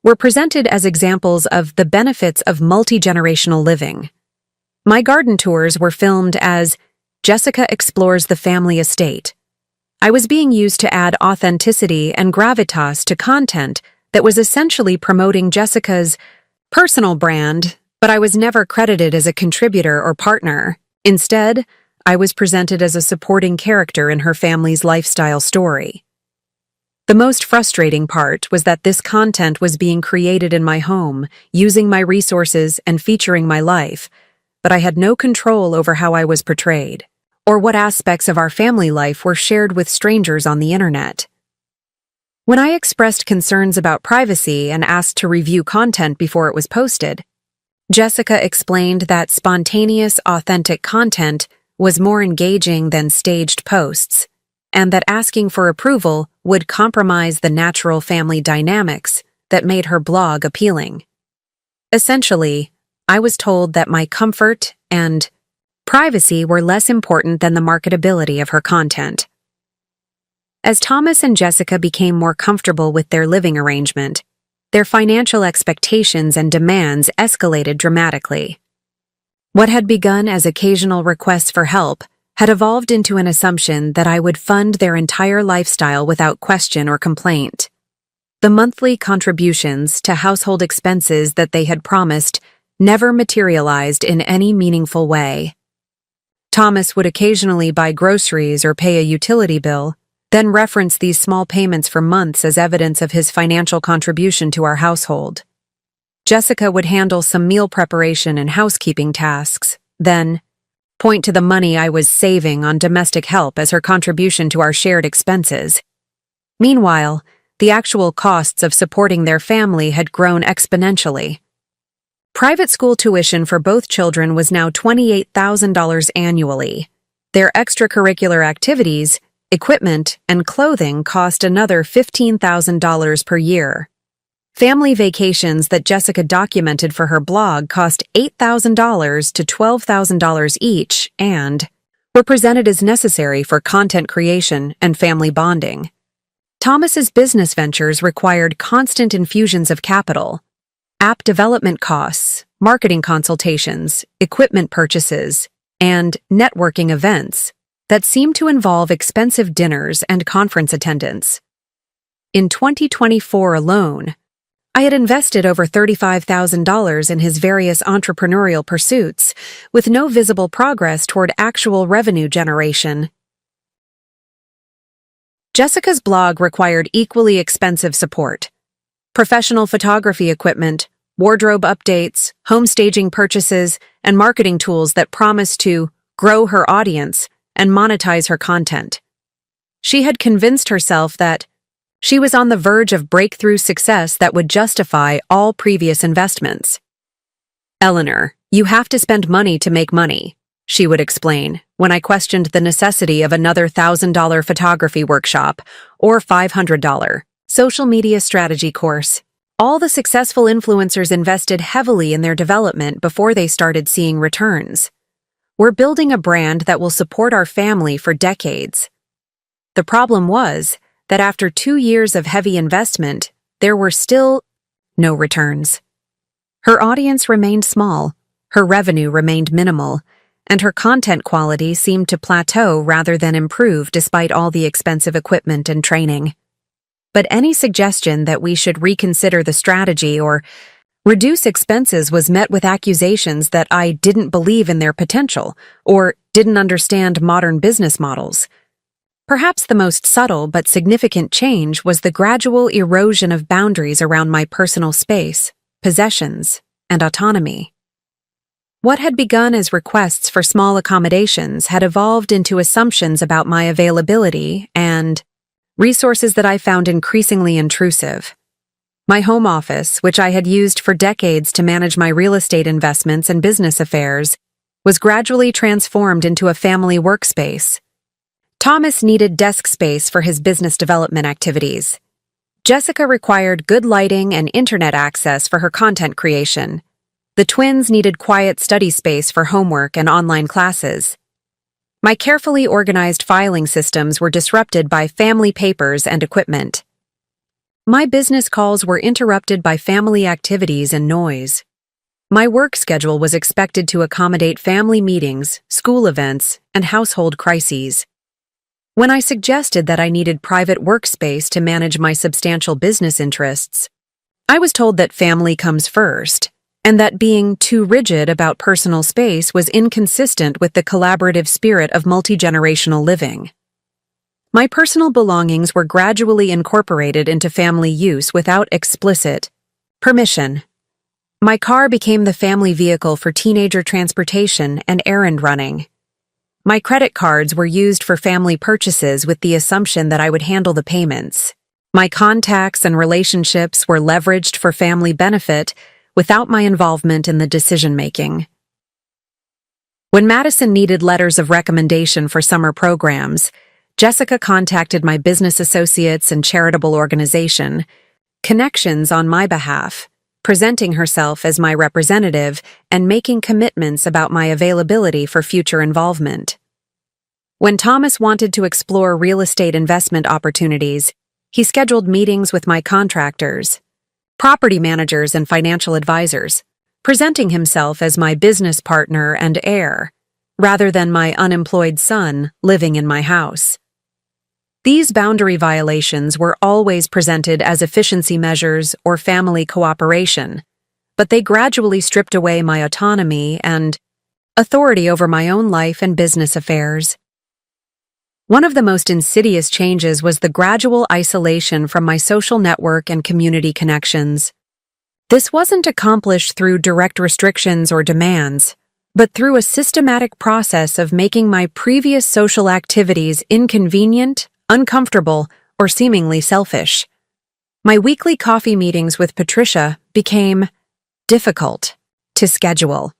were presented as examples of the benefits of multi-generational living. My garden tours were filmed as Jessica explores the family estate. I was being used to add authenticity and gravitas to content that was essentially promoting Jessica's personal brand, but I was never credited as a contributor or partner. Instead, I was presented as a supporting character in her family's lifestyle story. The most frustrating part was that this content was being created in my home, using my resources and featuring my life, but I had no control over how I was portrayed. or what aspects of our family life were shared with strangers on the internet. When I expressed concerns about privacy and asked to review content before it was posted, Jessica explained that spontaneous, authentic content was more engaging than staged posts, and that asking for approval would compromise the natural family dynamics that made her blog appealing. Essentially, I was told that my comfort and privacy were less important than the marketability of her content. As Thomas and Jessica became more comfortable with their living arrangement, their financial expectations and demands escalated dramatically. What had begun as occasional requests for help had evolved into an assumption that I would fund their entire lifestyle without question or complaint. The monthly contributions to household expenses that they had promised never materialized in any meaningful way. Thomas would occasionally buy groceries or pay a utility bill, then reference these small payments for months as evidence of his financial contribution to our household. Jessica would handle some meal preparation and housekeeping tasks, then point to the money I was saving on domestic help as her contribution to our shared expenses. Meanwhile, the actual costs of supporting their family had grown exponentially. Private school tuition for both children was now $28,000 annually. Their extracurricular activities, equipment, and clothing cost another $15,000 per year. Family vacations that Jessica documented for her blog cost $8,000 to $12,000 each and were presented as necessary for content creation and family bonding. Thomas's business ventures required constant infusions of capital, app development costs, marketing consultations, equipment purchases, and networking events that seemed to involve expensive dinners and conference attendance. In 2024 alone, I had invested over $35,000 in his various entrepreneurial pursuits, with no visible progress toward actual revenue generation. Jessica's blog required equally expensive support. Professional photography equipment, wardrobe updates, home staging purchases, and marketing tools that promised to grow her audience and monetize her content. She had convinced herself that she was on the verge of breakthrough success that would justify all previous investments. "Eleanor, you have to spend money to make money," she would explain when I questioned the necessity of another $1,000 photography workshop or $500 social media strategy course. All the successful influencers invested heavily in their development before they started seeing returns. "We're building a brand that will support our family for decades." The problem was that after 2 years of heavy investment, there were still no returns. Her audience remained small, her revenue remained minimal, and her content quality seemed to plateau rather than improve despite all the expensive equipment and training. But any suggestion that we should reconsider the strategy or reduce expenses was met with accusations that I didn't believe in their potential or didn't understand modern business models. Perhaps the most subtle but significant change was the gradual erosion of boundaries around my personal space, possessions, and autonomy. What had begun as requests for small accommodations had evolved into assumptions about my availability and resources that I found increasingly intrusive. My home office, which I had used for decades to manage my real estate investments and business affairs, was gradually transformed into a family workspace. Thomas needed desk space for his business development activities. Jessica required good lighting and internet access for her content creation. The twins needed quiet study space for homework and online classes. My carefully organized filing systems were disrupted by family papers and equipment. My business calls were interrupted by family activities and noise. My work schedule was expected to accommodate family meetings, school events, and household crises. When I suggested that I needed private workspace to manage my substantial business interests, I was told that family comes first, and that being too rigid about personal space was inconsistent with the collaborative spirit of multi-generational living. My personal belongings were gradually incorporated into family use without explicit permission. My car became the family vehicle for teenager transportation and errand running. My credit cards were used for family purchases with the assumption that I would handle the payments. My contacts and relationships were leveraged for family benefit without my involvement in the decision-making. When Madison needed letters of recommendation for summer programs, Jessica contacted my business associates and charitable organization, Connections, on my behalf, presenting herself as my representative and making commitments about my availability for future involvement. When Thomas wanted to explore real estate investment opportunities, he scheduled meetings with my contractors, property managers, and financial advisors, presenting himself as my business partner and heir, rather than my unemployed son living in my house. These boundary violations were always presented as efficiency measures or family cooperation, but they gradually stripped away my autonomy and authority over my own life and business affairs. One of the most insidious changes was the gradual isolation from my social network and community connections. This wasn't accomplished through direct restrictions or demands, but through a systematic process of making my previous social activities inconvenient, uncomfortable, or seemingly selfish. My weekly coffee meetings with Patricia became difficult to schedule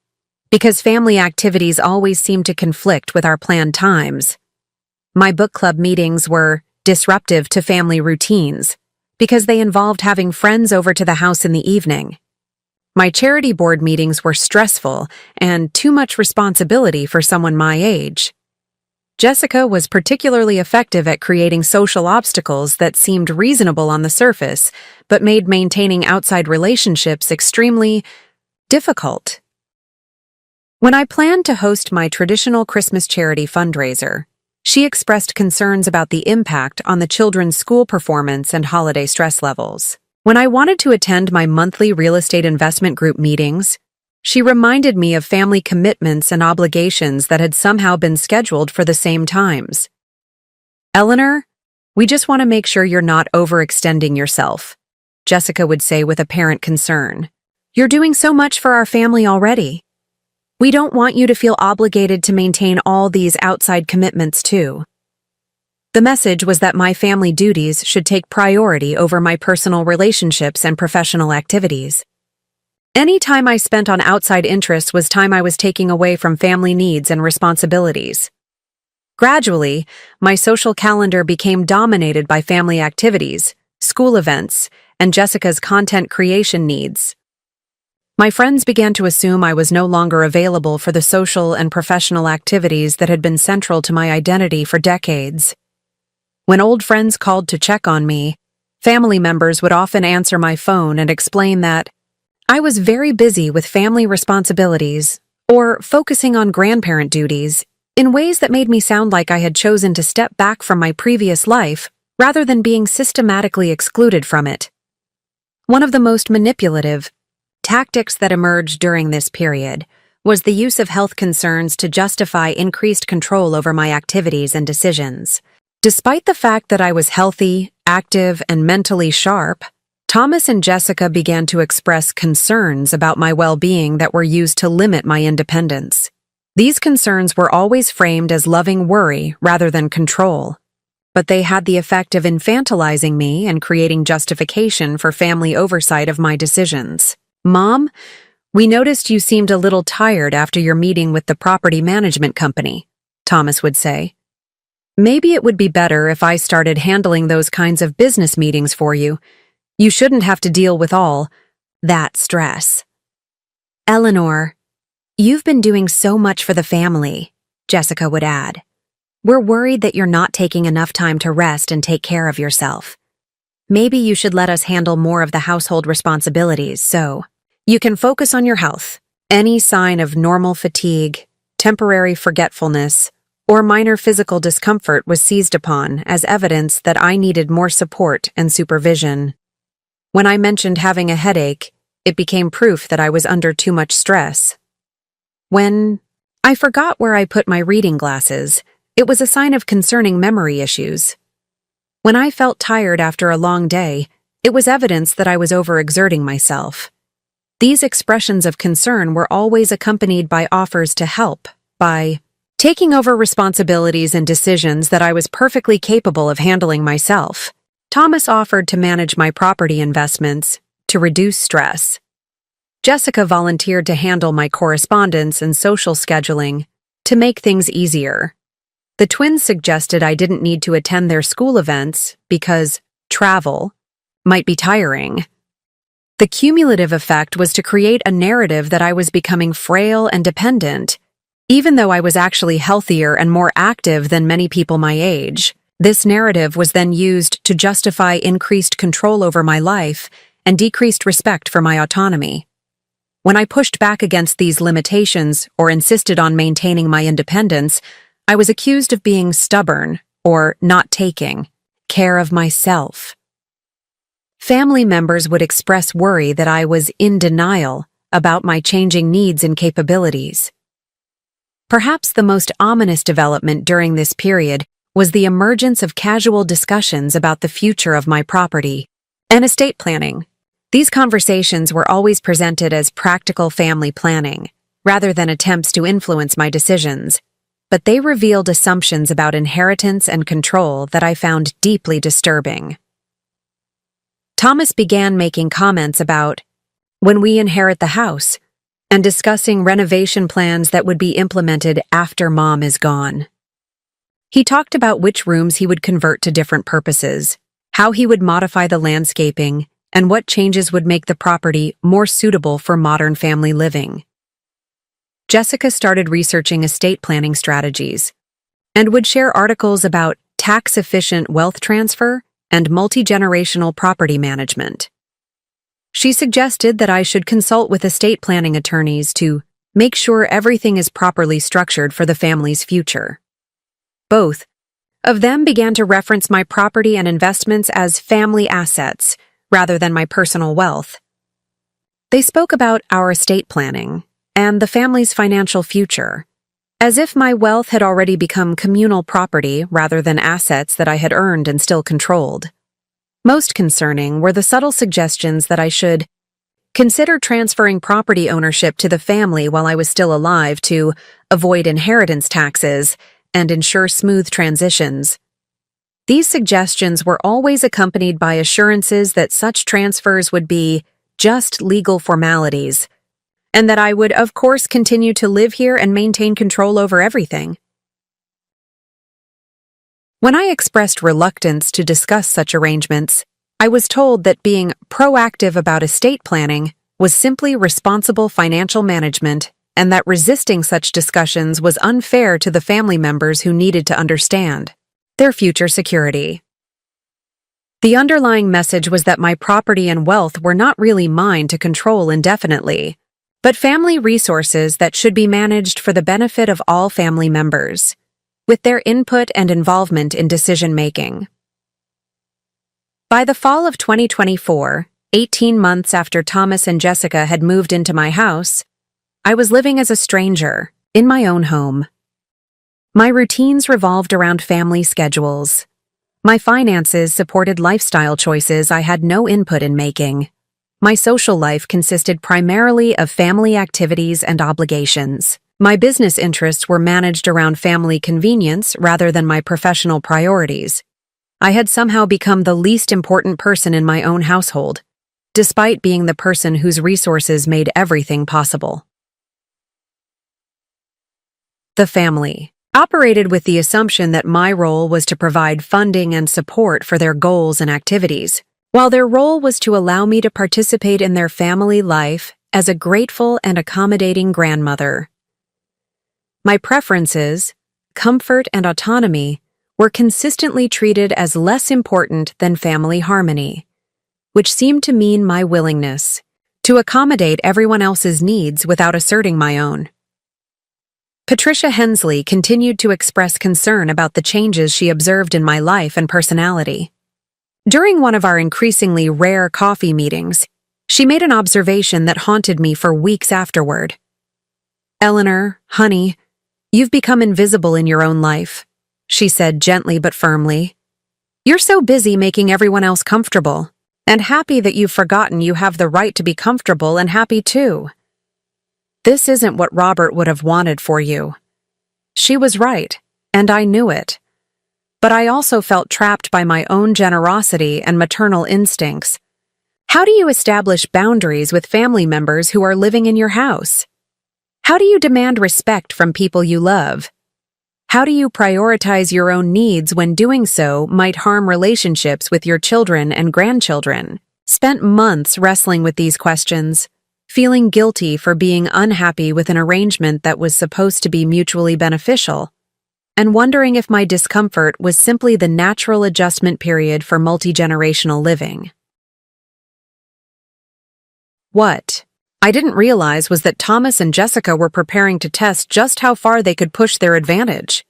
because family activities always seemed to conflict with our planned times. My book club meetings were disruptive to family routines because they involved having friends over to the house in the evening. My charity board meetings were stressful and too much responsibility for someone my age. Jessica was particularly effective at creating social obstacles that seemed reasonable on the surface, but made maintaining outside relationships extremely difficult. When I planned to host my traditional Christmas charity fundraiser, she expressed concerns about the impact on the children's school performance and holiday stress levels. When I wanted to attend my monthly real estate investment group meetings, she reminded me of family commitments and obligations that had somehow been scheduled for the same times. "Eleanor, we just want to make sure you're not overextending yourself," Jessica would say with apparent concern. "You're doing so much for our family already. We don't want you to feel obligated to maintain all these outside commitments too." The message was that my family duties should take priority over my personal relationships and professional activities. Any time I spent on outside interests was time I was taking away from family needs and responsibilities. Gradually, my social calendar became dominated by family activities, school events, and Jessica's content creation needs. My friends began to assume I was no longer available for the social and professional activities that had been central to my identity for decades. When old friends called to check on me, family members would often answer my phone and explain that I was very busy with family responsibilities or focusing on grandparent duties in ways that made me sound like I had chosen to step back from my previous life rather than being systematically excluded from it. One of the most manipulative tactics that emerged during this period was the use of health concerns to justify increased control over my activities and decisions. Despite the fact that I was healthy, active, and mentally sharp, Thomas and Jessica began to express concerns about my well-being that were used to limit my independence. These concerns were always framed as loving worry rather than control, but they had the effect of infantilizing me and creating justification for family oversight of my decisions. "Mom, we noticed you seemed a little tired after your meeting with the property management company," Thomas would say. "Maybe it would be better if I started handling those kinds of business meetings for you. You shouldn't have to deal with all that stress." "Eleanor, you've been doing so much for the family," Jessica would add. "We're worried that you're not taking enough time to rest and take care of yourself. Maybe you should let us handle more of the household responsibilities so you can focus on your health." Any sign of normal fatigue, temporary forgetfulness, or minor physical discomfort was seized upon as evidence that I needed more support and supervision. When I mentioned having a headache, it became proof that I was under too much stress. When I forgot where I put my reading glasses, it was a sign of concerning memory issues. When I felt tired after a long day, it was evidence that I was overexerting myself. These expressions of concern were always accompanied by offers to help, by taking over responsibilities and decisions that I was perfectly capable of handling myself. Thomas offered to manage my property investments to reduce stress. Jessica volunteered to handle my correspondence and social scheduling to make things easier. The twins suggested I didn't need to attend their school events because travel might be tiring. The cumulative effect was to create a narrative that I was becoming frail and dependent, even though I was actually healthier and more active than many people my age. This narrative was then used to justify increased control over my life and decreased respect for my autonomy. When I pushed back against these limitations or insisted on maintaining my independence, I was accused of being stubborn or not taking care of myself. Family members would express worry that I was in denial about my changing needs and capabilities. Perhaps the most ominous development during this period was the emergence of casual discussions about the future of my property and estate planning. These conversations were always presented as practical family planning, rather than attempts to influence my decisions, but they revealed assumptions about inheritance and control that I found deeply disturbing. Thomas began making comments about when we inherit the house and discussing renovation plans that would be implemented after Mom is gone. He talked about which rooms he would convert to different purposes, how he would modify the landscaping, and what changes would make the property more suitable for modern family living. Jessica started researching estate planning strategies and would share articles about tax-efficient wealth transfer and multi-generational property management. She suggested that I should consult with estate planning attorneys to make sure everything is properly structured for the family's future. Both of them began to reference my property and investments as family assets rather than my personal wealth. They spoke about our estate planning and the family's financial future, as if my wealth had already become communal property rather than assets that I had earned and still controlled. Most concerning were the subtle suggestions that I should consider transferring property ownership to the family while I was still alive to avoid inheritance taxes and ensure smooth transitions. These suggestions were always accompanied by assurances that such transfers would be just legal formalities, and that I would, of course, continue to live here and maintain control over everything. When I expressed reluctance to discuss such arrangements, I was told that being proactive about estate planning was simply responsible financial management and that resisting such discussions was unfair to the family members who needed to understand their future security. The underlying message was that my property and wealth were not really mine to control indefinitely, but family resources that should be managed for the benefit of all family members, with their input and involvement in decision-making. By the fall of 2024, 18 months after Thomas and Jessica had moved into my house, I was living as a stranger, in my own home. My routines revolved around family schedules. My finances supported lifestyle choices I had no input in making. My social life consisted primarily of family activities and obligations. My business interests were managed around family convenience rather than my professional priorities. I had somehow become the least important person in my own household, despite being the person whose resources made everything possible. The family operated with the assumption that my role was to provide funding and support for their goals and activities, while their role was to allow me to participate in their family life as a grateful and accommodating grandmother. My preferences, comfort, and autonomy were consistently treated as less important than family harmony, which seemed to mean my willingness to accommodate everyone else's needs without asserting my own. Patricia Hensley continued to express concern about the changes she observed in my life and personality. During one of our increasingly rare coffee meetings, she made an observation that haunted me for weeks afterward. "Eleanor, honey, you've become invisible in your own life," she said gently but firmly. "You're so busy making everyone else comfortable, and happy that you've forgotten you have the right to be comfortable and happy too. This isn't what Robert would have wanted for you. She was right, and I knew it. But I also felt trapped by my own generosity and maternal instincts. How do you establish boundaries with family members who are living in your house? How do you demand respect from people you love? How do you prioritize your own needs when doing so might harm relationships with your children and grandchildren? Spent months wrestling with these questions, feeling guilty for being unhappy with an arrangement that was supposed to be mutually beneficial, and wondering if my discomfort was simply the natural adjustment period for multi-generational living. What I didn't realize was that Thomas and Jessica were preparing to test just how far they could push their advantage.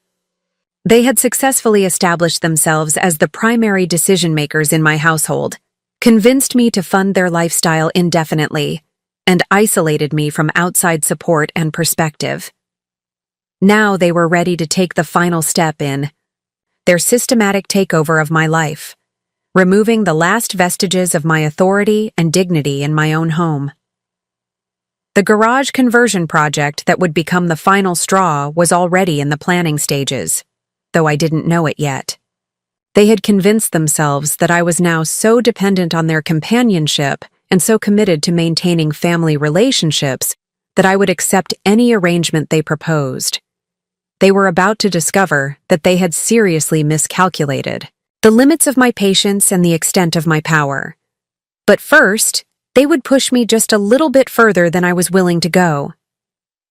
They had successfully established themselves as the primary decision-makers in my household, convinced me to fund their lifestyle indefinitely, and isolated me from outside support and perspective. Now they were ready to take the final step in their systematic takeover of my life, removing the last vestiges of my authority and dignity in my own home. The garage conversion project that would become the final straw was already in the planning stages, though I didn't know it yet. They had convinced themselves that I was now so dependent on their companionship and so committed to maintaining family relationships that I would accept any arrangement they proposed. They were about to discover that they had seriously miscalculated the limits of my patience and the extent of my power. But first, they would push me just a little bit further than I was willing to go.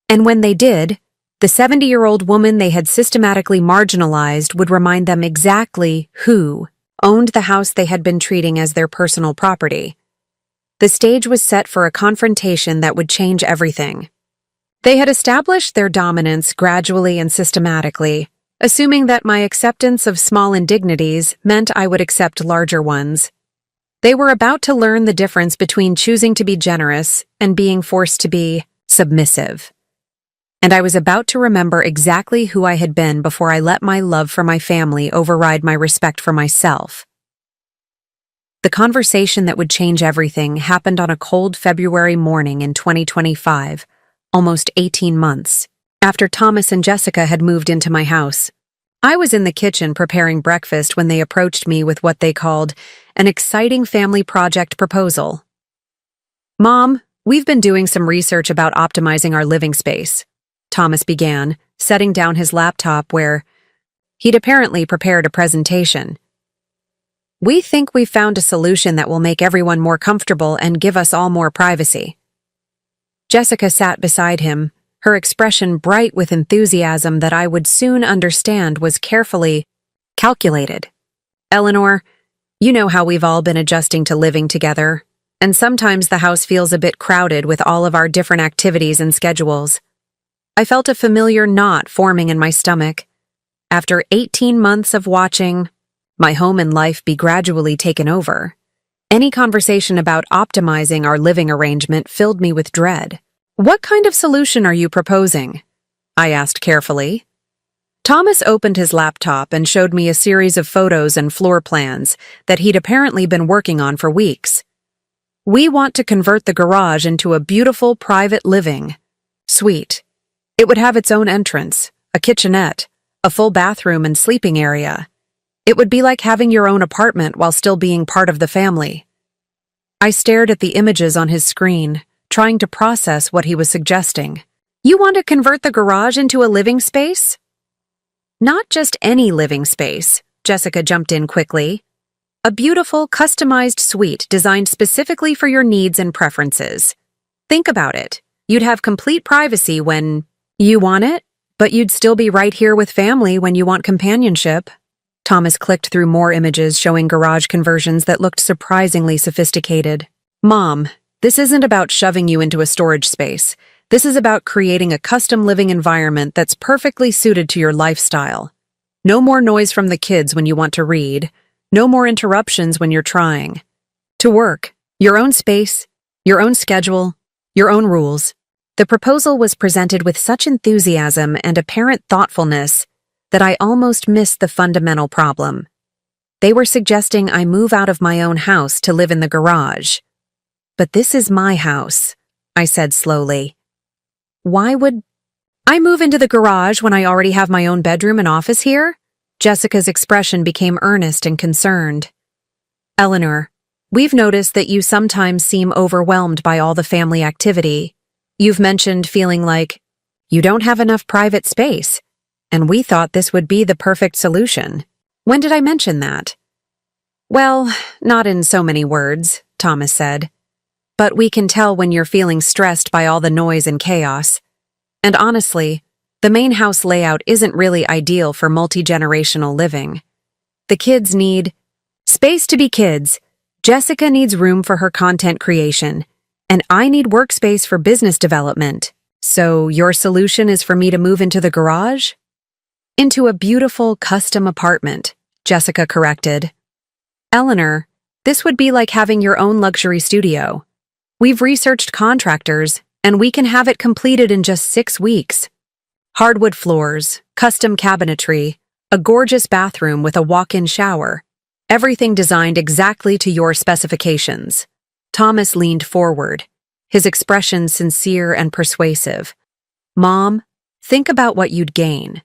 And when they did, the 70-year-old woman they had systematically marginalized would remind them exactly who owned the house they had been treating as their personal property. The stage was set for a confrontation that would change everything. They had established their dominance gradually and systematically, assuming that my acceptance of small indignities meant I would accept larger ones. They were about to learn the difference between choosing to be generous and being forced to be submissive. And I was about to remember exactly who I had been before I let my love for my family override my respect for myself. The conversation that would change everything happened on a cold February morning in 2025, almost 18 months after Thomas and Jessica had moved into my house. I was in the kitchen preparing breakfast when they approached me with what they called an exciting family project proposal. "Mom, we've been doing some research about optimizing our living space," Thomas began, setting down his laptop where he'd apparently prepared a presentation. "We think we've found a solution that will make everyone more comfortable and give us all more privacy." Jessica sat beside him, her expression bright with enthusiasm that I would soon understand was carefully calculated. "Eleanor, you know how we've all been adjusting to living together, and sometimes the house feels a bit crowded with all of our different activities and schedules." I felt a familiar knot forming in my stomach. After 18 months of watching my home and life be gradually taken over, any conversation about optimizing our living arrangement filled me with dread. "What kind of solution are you proposing?" I asked carefully. Thomas opened his laptop and showed me a series of photos and floor plans that he'd apparently been working on for weeks. "We want to convert the garage into a beautiful private living suite. It would have its own entrance, a kitchenette, a full bathroom and sleeping area. It would be like having your own apartment while still being part of the family." I stared at the images on his screen, trying to process what he was suggesting. "You want to convert the garage into a living space?" "Not just any living space," Jessica jumped in quickly. "A beautiful, customized suite designed specifically for your needs and preferences. Think about it. You'd have complete privacy when you want it, but you'd still be right here with family when you want companionship." Thomas clicked through more images showing garage conversions that looked surprisingly sophisticated. "Mom, this isn't about shoving you into a storage space. This is about creating a custom living environment that's perfectly suited to your lifestyle. No more noise from the kids when you want to read. No more interruptions when you're trying to work. Your own space, your own schedule, your own rules." The proposal was presented with such enthusiasm and apparent thoughtfulness that I almost missed the fundamental problem. They were suggesting I move out of my own house to live in the garage. "But this is my house," I said slowly. "Why would I move into the garage when I already have my own bedroom and office here? Jessica's expression became earnest and concerned. Eleanor, we've noticed that you sometimes seem overwhelmed by all the family activity. You've mentioned feeling like you don't have enough private space, and we thought this would be the perfect solution. When did I mention that? Well, not in so many words, Thomas said. But we can tell when you're feeling stressed by all the noise and chaos. And honestly, the main house layout isn't really ideal for multi-generational living. The kids need space to be kids. Jessica needs room for her content creation, and I need workspace for business development. So your solution is for me to move into the garage? Into a beautiful, custom apartment, Jessica corrected. Eleanor, this would be like having your own luxury studio. We've researched contractors, and we can have it completed in just 6 weeks. Hardwood floors, custom cabinetry, a gorgeous bathroom with a walk-in shower. Everything designed exactly to your specifications. Thomas leaned forward, his expression sincere and persuasive. Mom, think about what you'd gain.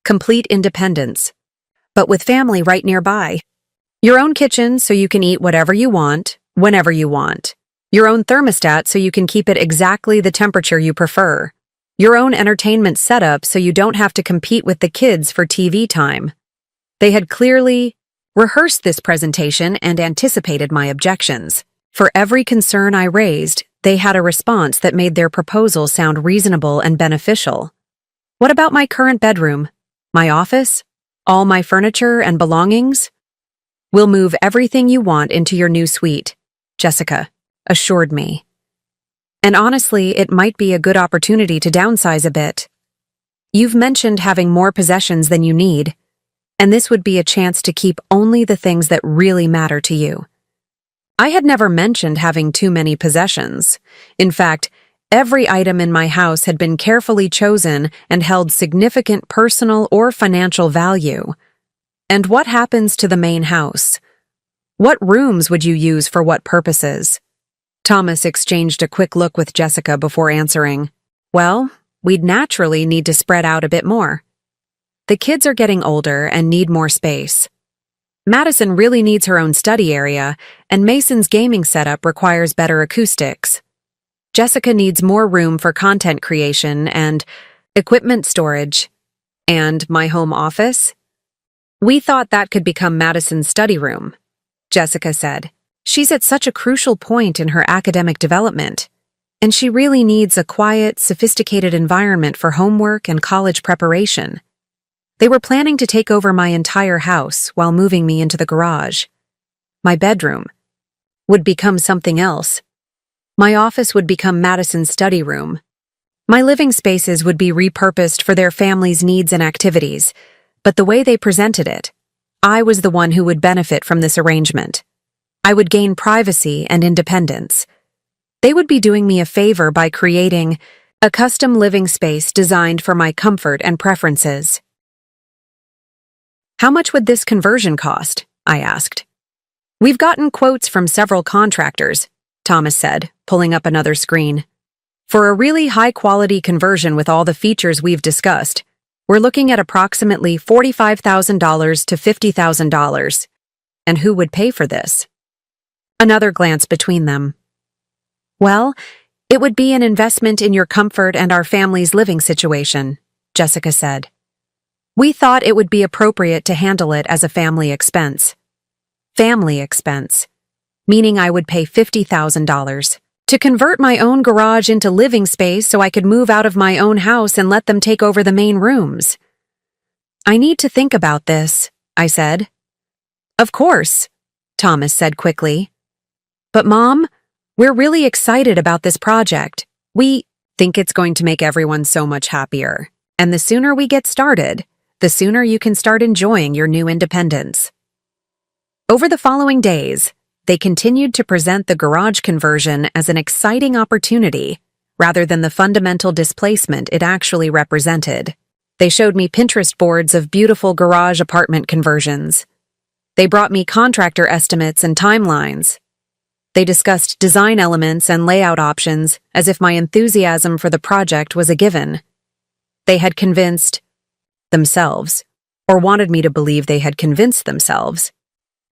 Complete independence, but with family right nearby. Your own kitchen so you can eat whatever you want, whenever you want. Your own thermostat so you can keep it exactly the temperature you prefer. Your own entertainment setup so you don't have to compete with the kids for TV time. They had clearly rehearsed this presentation and anticipated my objections. For every concern I raised, they had a response that made their proposal sound reasonable and beneficial. What about my current bedroom? My office? All my furniture and belongings? We'll move everything you want into your new suite, Jessica assured me. And honestly, it might be a good opportunity to downsize a bit. You've mentioned having more possessions than you need, and this would be a chance to keep only the things that really matter to you. I had never mentioned having too many possessions. In fact, every item in my house had been carefully chosen and held significant personal or financial value. And what happens to the main house? What rooms would you use for what purposes? Thomas exchanged a quick look with Jessica before answering. Well, we'd naturally need to spread out a bit more. The kids are getting older and need more space. Madison really needs her own study area, and Mason's gaming setup requires better acoustics. Jessica needs more room for content creation and equipment storage. And my home office? We thought that could become Madison's study room, Jessica said. She's at such a crucial point in her academic development, and she really needs a quiet, sophisticated environment for homework and college preparation. They were planning to take over my entire house while moving me into the garage. My bedroom would become something else. My office would become Madison's study room. My living spaces would be repurposed for their family's needs and activities, but the way they presented it, I was the one who would benefit from this arrangement. I would gain privacy and independence. They would be doing me a favor by creating a custom living space designed for my comfort and preferences. How much would this conversion cost? I asked. We've gotten quotes from several contractors, Thomas said, pulling up another screen. For a really high-quality conversion with all the features we've discussed, we're looking at approximately $45,000 to $50,000. And who would pay for this? Another glance between them. Well, it would be an investment in your comfort and our family's living situation, Jessica said. We thought it would be appropriate to handle it as a family expense. Family expense, meaning I would pay $50,000 to convert my own garage into living space so I could move out of my own house and let them take over the main rooms. I need to think about this, I said. Of course, Thomas said quickly. But Mom, we're really excited about this project. We think it's going to make everyone so much happier. And the sooner we get started, the sooner you can start enjoying your new independence. Over the following days, they continued to present the garage conversion as an exciting opportunity rather than the fundamental displacement it actually represented. They showed me Pinterest boards of beautiful garage apartment conversions. They brought me contractor estimates and timelines. They discussed design elements and layout options as if my enthusiasm for the project was a given. They had convinced themselves, or wanted me to believe they had convinced themselves,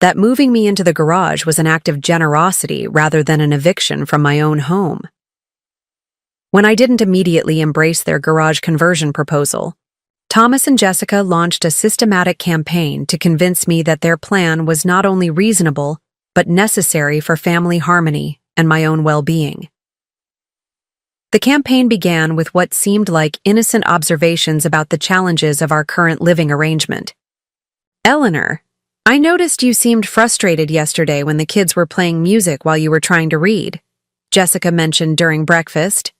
that moving me into the garage was an act of generosity rather than an eviction from my own home. When I didn't immediately embrace their garage conversion proposal, Thomas and Jessica launched a systematic campaign to convince me that their plan was not only reasonable, but necessary for family harmony and my own well-being. The campaign began with what seemed like innocent observations about the challenges of our current living arrangement. "Eleanor, I noticed you seemed frustrated yesterday when the kids were playing music while you were trying to read," Jessica mentioned during breakfast.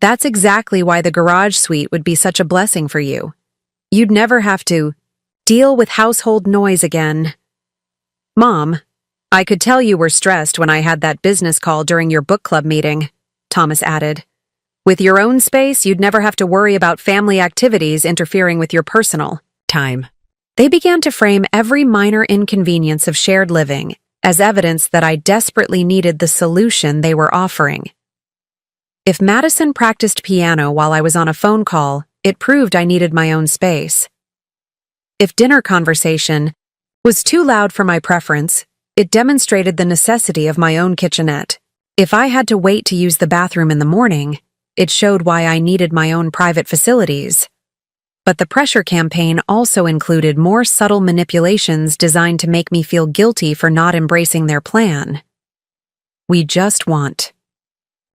"That's exactly why the garage suite would be such a blessing for you. You'd never have to deal with household noise again." "Mom, I could tell you were stressed when I had that business call during your book club meeting," Thomas added. "With your own space, you'd never have to worry about family activities interfering with your personal time." They began to frame every minor inconvenience of shared living as evidence that I desperately needed the solution they were offering. If Madison practiced piano while I was on a phone call, it proved I needed my own space. If dinner conversation was too loud for my preference, it demonstrated the necessity of my own kitchenette. If I had to wait to use the bathroom in the morning, it showed why I needed my own private facilities. But the pressure campaign also included more subtle manipulations designed to make me feel guilty for not embracing their plan. "We just want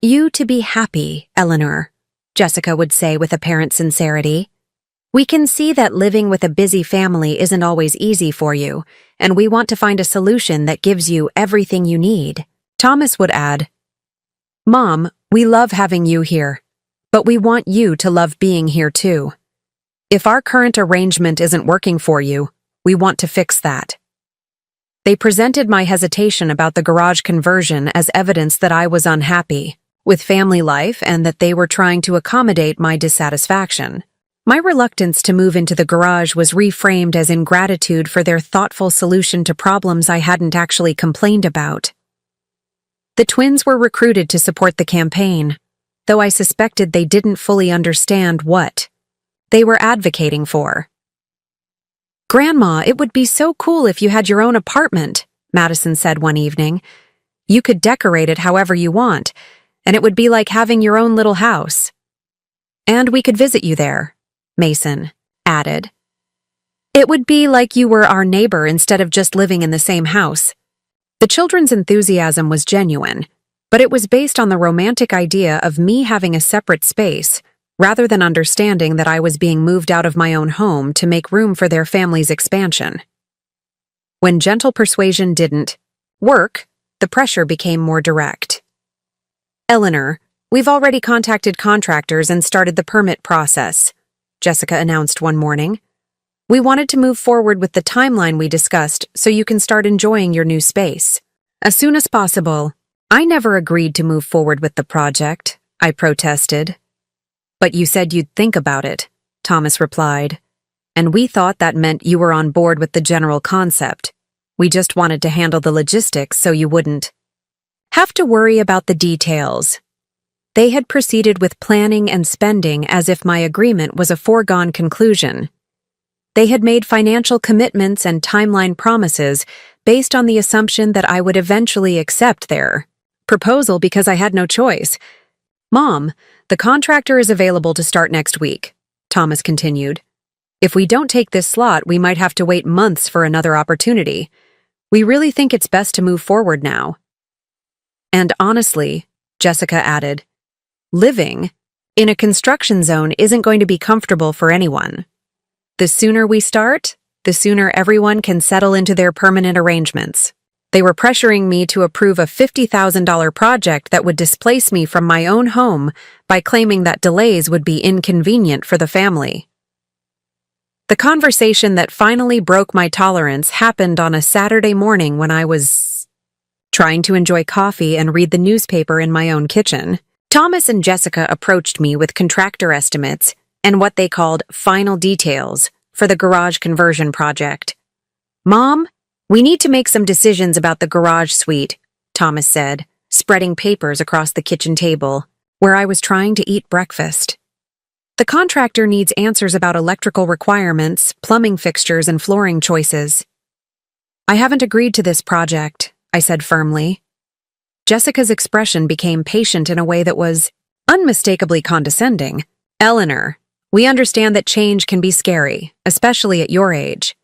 you to be happy, Eleanor," Jessica would say with apparent sincerity. "We can see that living with a busy family isn't always easy for you, and we want to find a solution that gives you everything you need." Thomas would add, "Mom, we love having you here, but we want you to love being here too. If our current arrangement isn't working for you, we want to fix that." They presented my hesitation about the garage conversion as evidence that I was unhappy with family life and that they were trying to accommodate my dissatisfaction. My reluctance to move into the garage was reframed as ingratitude for their thoughtful solution to problems I hadn't actually complained about. The twins were recruited to support the campaign, though I suspected they didn't fully understand what they were advocating for. "Grandma, it would be so cool if you had your own apartment," Madison said one evening. "You could decorate it however you want, and it would be like having your own little house. And we could visit you there," Mason added. "It would be like you were our neighbor instead of just living in the same house." The children's enthusiasm was genuine, but it was based on the romantic idea of me having a separate space, rather than understanding that I was being moved out of my own home to make room for their family's expansion. When gentle persuasion didn't work, the pressure became more direct. "Eleanor, we've already contacted contractors and started the permit process," Jessica announced one morning. "We wanted to move forward with the timeline we discussed so you can start enjoying your new space as soon as possible." "I never agreed to move forward with the project," I protested. "But you said you'd think about it," Thomas replied. "And we thought that meant you were on board with the general concept. We just wanted to handle the logistics so you wouldn't have to worry about the details." They had proceeded with planning and spending as if my agreement was a foregone conclusion. They had made financial commitments and timeline promises based on the assumption that I would eventually accept their proposal because I had no choice. "Mom, the contractor is available to start next week," Thomas continued. "If we don't take this slot, we might have to wait months for another opportunity. We really think it's best to move forward now." And honestly, Jessica added, living in a construction zone isn't going to be comfortable for anyone. The sooner we start, the sooner everyone can settle into their permanent arrangements. They were pressuring me to approve a $50,000 project that would displace me from my own home by claiming that delays would be inconvenient for the family. The conversation that finally broke my tolerance happened on a Saturday morning when I was trying to enjoy coffee and read the newspaper in my own kitchen. Thomas and Jessica approached me with contractor estimates and what they called final details for the garage conversion project. "Mom, we need to make some decisions about the garage suite," Thomas said, spreading papers across the kitchen table, where I was trying to eat breakfast. The contractor needs answers about electrical requirements, plumbing fixtures, and flooring choices. I haven't agreed to this project, I said firmly. Jessica's expression became patient in a way that was unmistakably condescending. Eleanor, we understand that change can be scary, especially at your age.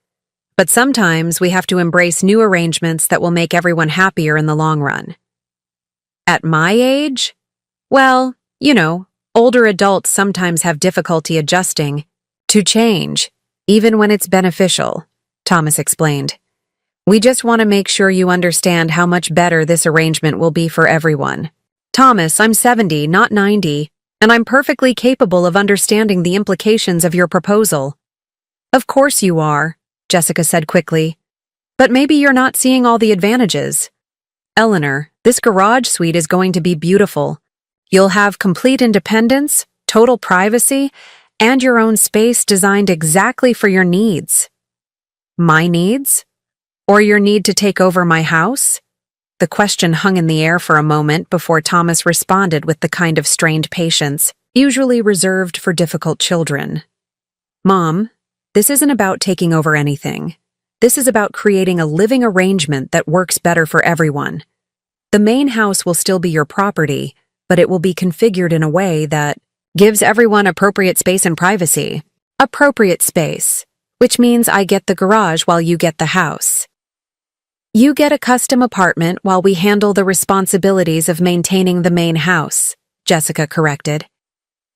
But sometimes we have to embrace new arrangements that will make everyone happier in the long run. At my age? Well, older adults sometimes have difficulty adjusting to change, even when it's beneficial, Thomas explained. We just want to make sure you understand how much better this arrangement will be for everyone. Thomas, I'm 70, not 90, and I'm perfectly capable of understanding the implications of your proposal. Of course you are, Jessica said quickly. But maybe you're not seeing all the advantages. Eleanor, this garage suite is going to be beautiful. You'll have complete independence, total privacy, and your own space designed exactly for your needs. My needs? Or your need to take over my house? The question hung in the air for a moment before Thomas responded with the kind of strained patience usually reserved for difficult children. Mom, this isn't about taking over anything. This is about creating a living arrangement that works better for everyone. The main house will still be your property, but it will be configured in a way that gives everyone appropriate space and privacy. Appropriate space, which means I get the garage while you get the house. You get a custom apartment while we handle the responsibilities of maintaining the main house, Jessica corrected.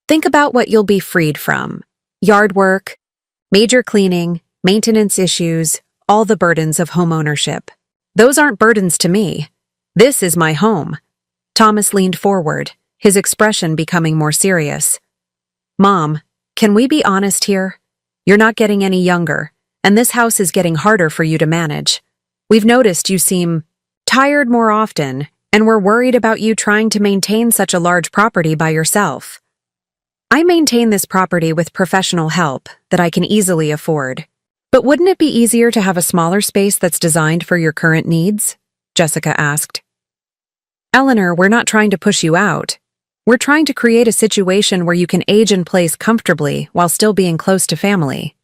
Think about what you'll be freed from. Yard work, major cleaning, maintenance issues, all the burdens of homeownership. Those aren't burdens to me. This is my home. Thomas leaned forward, his expression becoming more serious. Mom, can we be honest here? You're not getting any younger, and this house is getting harder for you to manage. We've noticed you seem tired more often, and we're worried about you trying to maintain such a large property by yourself. I maintain this property with professional help that I can easily afford. But wouldn't it be easier to have a smaller space that's designed for your current needs? Jessica asked. Eleanor, we're not trying to push you out. We're trying to create a situation where you can age in place comfortably while still being close to family.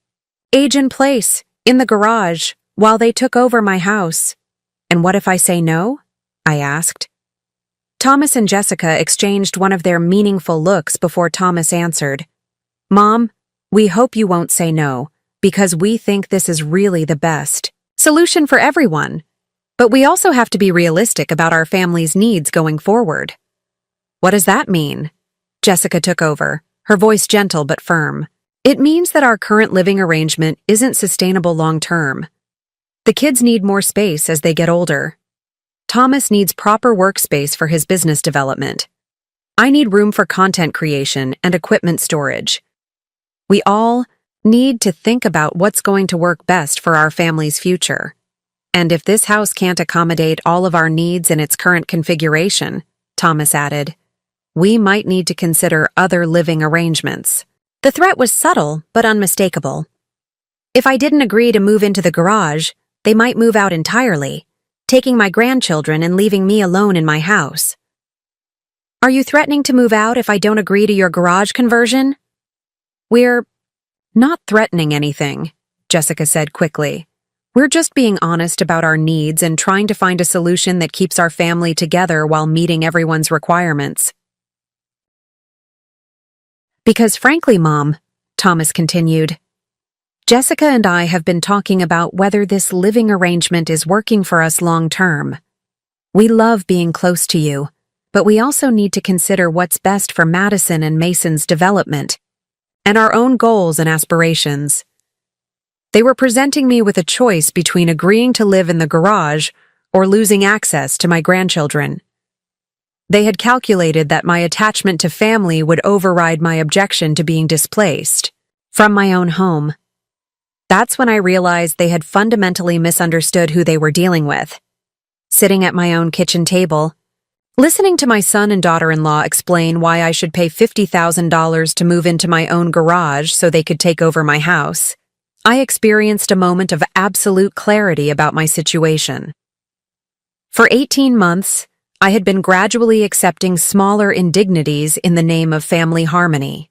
Age in place, in the garage, while they took over my house. And what if I say no? I asked. Thomas and Jessica exchanged one of their meaningful looks before Thomas answered. Mom, we hope you won't say no, because we think this is really the best solution for everyone. But we also have to be realistic about our family's needs going forward. What does that mean? Jessica took over, her voice gentle but firm. It means that our current living arrangement isn't sustainable long-term. The kids need more space as they get older. Thomas needs proper workspace for his business development. I need room for content creation and equipment storage. We all need to think about what's going to work best for our family's future. And if this house can't accommodate all of our needs in its current configuration, Thomas added, we might need to consider other living arrangements. The threat was subtle but unmistakable. If I didn't agree to move into the garage, they might move out entirely, taking my grandchildren and leaving me alone in my house. Are you threatening to move out if I don't agree to your garage conversion? We're not threatening anything, Jessica said quickly. We're just being honest about our needs and trying to find a solution that keeps our family together while meeting everyone's requirements. Because frankly, Mom, Thomas continued, Jessica and I have been talking about whether this living arrangement is working for us long-term. We love being close to you, but we also need to consider what's best for Madison and Mason's development, and our own goals and aspirations. They were presenting me with a choice between agreeing to live in the garage or losing access to my grandchildren. They had calculated that my attachment to family would override my objection to being displaced from my own home. That's when I realized they had fundamentally misunderstood who they were dealing with. Sitting at my own kitchen table, listening to my son and daughter-in-law explain why I should pay $50,000 to move into my own garage so they could take over my house, I experienced a moment of absolute clarity about my situation. For 18 months, I had been gradually accepting smaller indignities in the name of family harmony.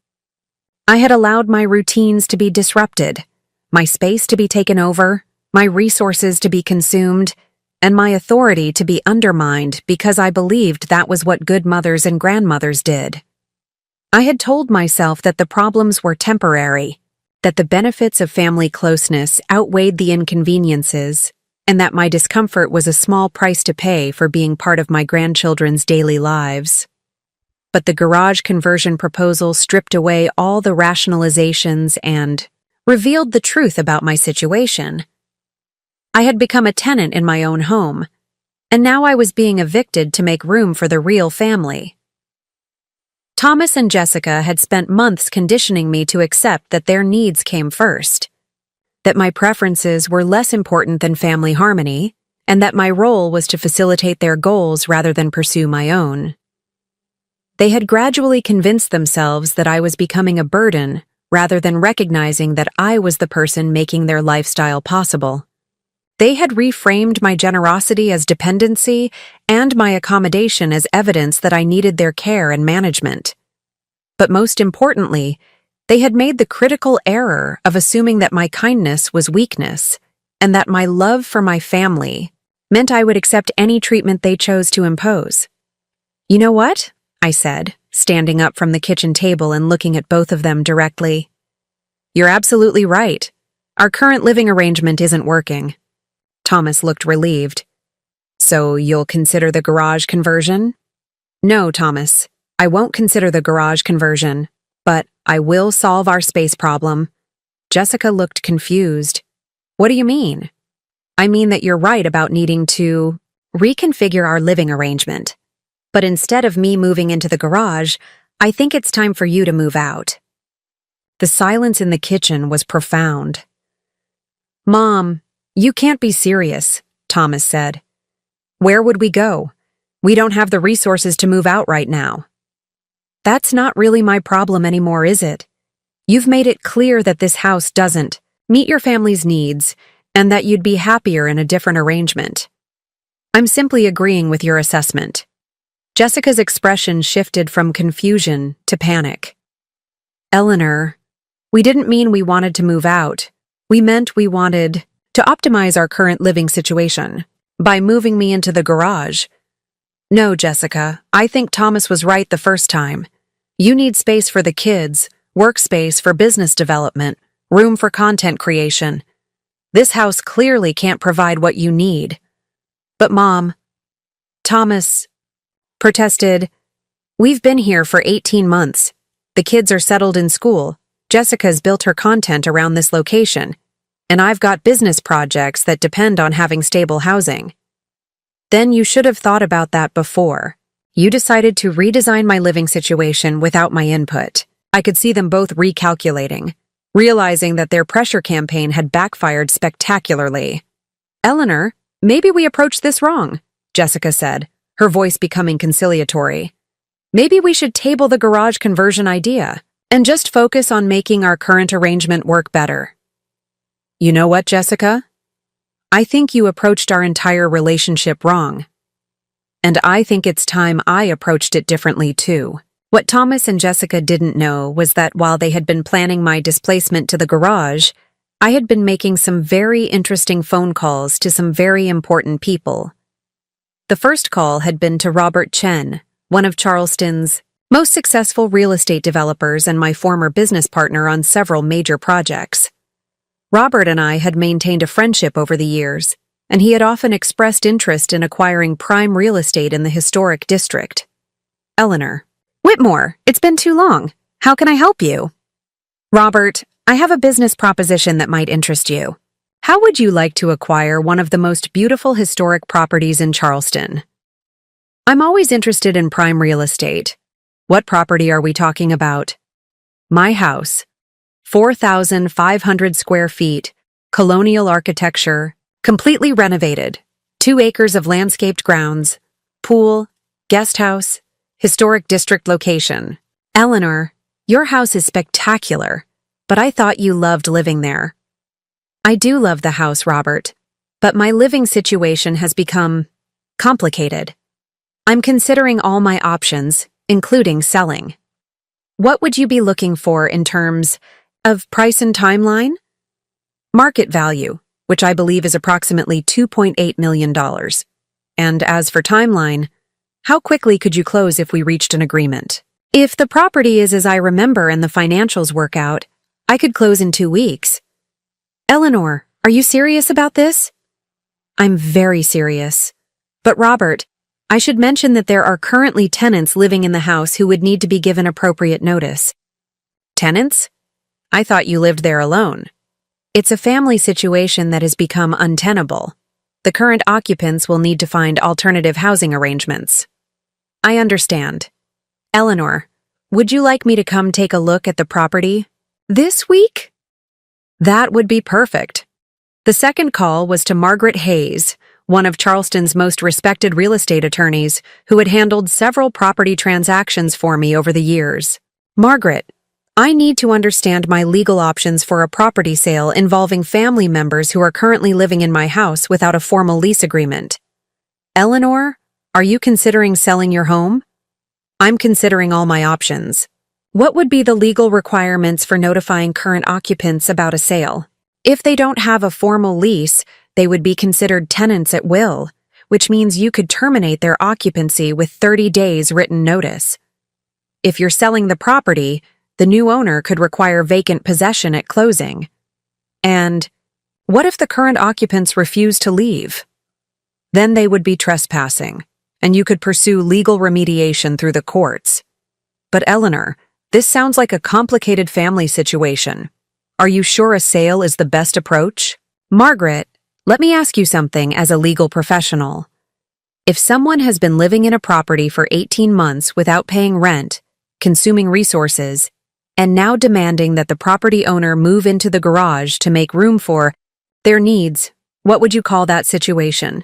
I had allowed my routines to be disrupted, my space to be taken over, my resources to be consumed, and my authority to be undermined because I believed that was what good mothers and grandmothers did. I had told myself that the problems were temporary, that the benefits of family closeness outweighed the inconveniences, and that my discomfort was a small price to pay for being part of my grandchildren's daily lives. But the garage conversion proposal stripped away all the rationalizations and revealed the truth about my situation. I had become a tenant in my own home, and now I was being evicted to make room for the real family. Thomas and Jessica had spent months conditioning me to accept that their needs came first, that my preferences were less important than family harmony, and that my role was to facilitate their goals rather than pursue my own. They had gradually convinced themselves that I was becoming a burden rather than recognizing that I was the person making their lifestyle possible. They had reframed my generosity as dependency and my accommodation as evidence that I needed their care and management. But most importantly, they had made the critical error of assuming that my kindness was weakness and that my love for my family meant I would accept any treatment they chose to impose. "You know what?" I said, standing up from the kitchen table and looking at both of them directly. "You're absolutely right. Our current living arrangement isn't working." Thomas looked relieved. "So you'll consider the garage conversion?" "No, Thomas, I won't consider the garage conversion, but I will solve our space problem." Jessica looked confused. "What do you mean?" "I mean that you're right about needing to reconfigure our living arrangement. But instead of me moving into the garage, I think it's time for you to move out." The silence in the kitchen was profound. "Mom, you can't be serious," Thomas said. "Where would we go? We don't have the resources to move out right now." "That's not really my problem anymore, is it? You've made it clear that this house doesn't meet your family's needs and that you'd be happier in a different arrangement. I'm simply agreeing with your assessment." Jessica's expression shifted from confusion to panic. "Eleanor, we didn't mean we wanted to move out. We meant we wanted to optimize our current living situation by moving me into the garage." "No, Jessica, I think Thomas was right the first time. You need space for the kids, workspace for business development, room for content creation. This house clearly can't provide what you need." "But Mom," Thomas protested, "we've been here for 18 months. The kids are settled in school. Jessica's built her content around this location, and I've got business projects that depend on having stable housing." "Then you should have thought about that before. You decided to redesign my living situation without my input." I could see them both recalculating, realizing that their pressure campaign had backfired spectacularly. "Eleanor, maybe we approached this wrong," Jessica said, her voice becoming conciliatory. "Maybe we should table the garage conversion idea and just focus on making our current arrangement work better." "You know what, Jessica? I think you approached our entire relationship wrong. And I think it's time I approached it differently too." What Thomas and Jessica didn't know was that while they had been planning my displacement to the garage, I had been making some very interesting phone calls to some very important people. The first call had been to Robert Chen, one of Charleston's most successful real estate developers and my former business partner on several major projects. Robert and I had maintained a friendship over the years, and he had often expressed interest in acquiring prime real estate in the historic district. "Eleanor, Whitmore, it's been too long. How can I help you?" "Robert, I have a business proposition that might interest you. How would you like to acquire one of the most beautiful historic properties in Charleston?" "I'm always interested in prime real estate. What property are we talking about?" "My house. 4,500 square feet, colonial architecture, completely renovated, 2 acres of landscaped grounds, pool, guest house, historic district location." "Eleanor, your house is spectacular, but I thought you loved living there." "I do love the house, Robert, but my living situation has become complicated. I'm considering all my options, including selling." What would you be looking for in terms of price and timeline? Market value, which I believe is approximately $2.8 million. And as for timeline, how quickly could you close if we reached an agreement? If the property is as I remember and the financials work out, I could close in 2 weeks. Eleanor, are you serious about this? I'm very serious. But Robert, I should mention that there are currently tenants living in the house who would need to be given appropriate notice. Tenants? I thought you lived there alone. It's a family situation that has become untenable. The current occupants will need to find alternative housing arrangements. I understand. Eleanor, would you like me to come take a look at the property this week? That would be perfect. The second call was to Margaret Hayes, one of Charleston's most respected real estate attorneys who had handled several property transactions for me over the years. Margaret, I need to understand my legal options for a property sale involving family members who are currently living in my house without a formal lease agreement. Eleanor, are you considering selling your home? I'm considering all my options. What would be the legal requirements for notifying current occupants about a sale? If they don't have a formal lease, they would be considered tenants at will, which means you could terminate their occupancy with 30 days written notice. If you're selling the property, the new owner could require vacant possession at closing. And what if the current occupants refuse to leave? Then they would be trespassing, and you could pursue legal remediation through the courts. But Eleanor, this sounds like a complicated family situation. Are you sure a sale is the best approach? Margaret, let me ask you something as a legal professional. If someone has been living in a property for 18 months without paying rent, consuming resources, and now demanding that the property owner move into the garage to make room for their needs, what would you call that situation?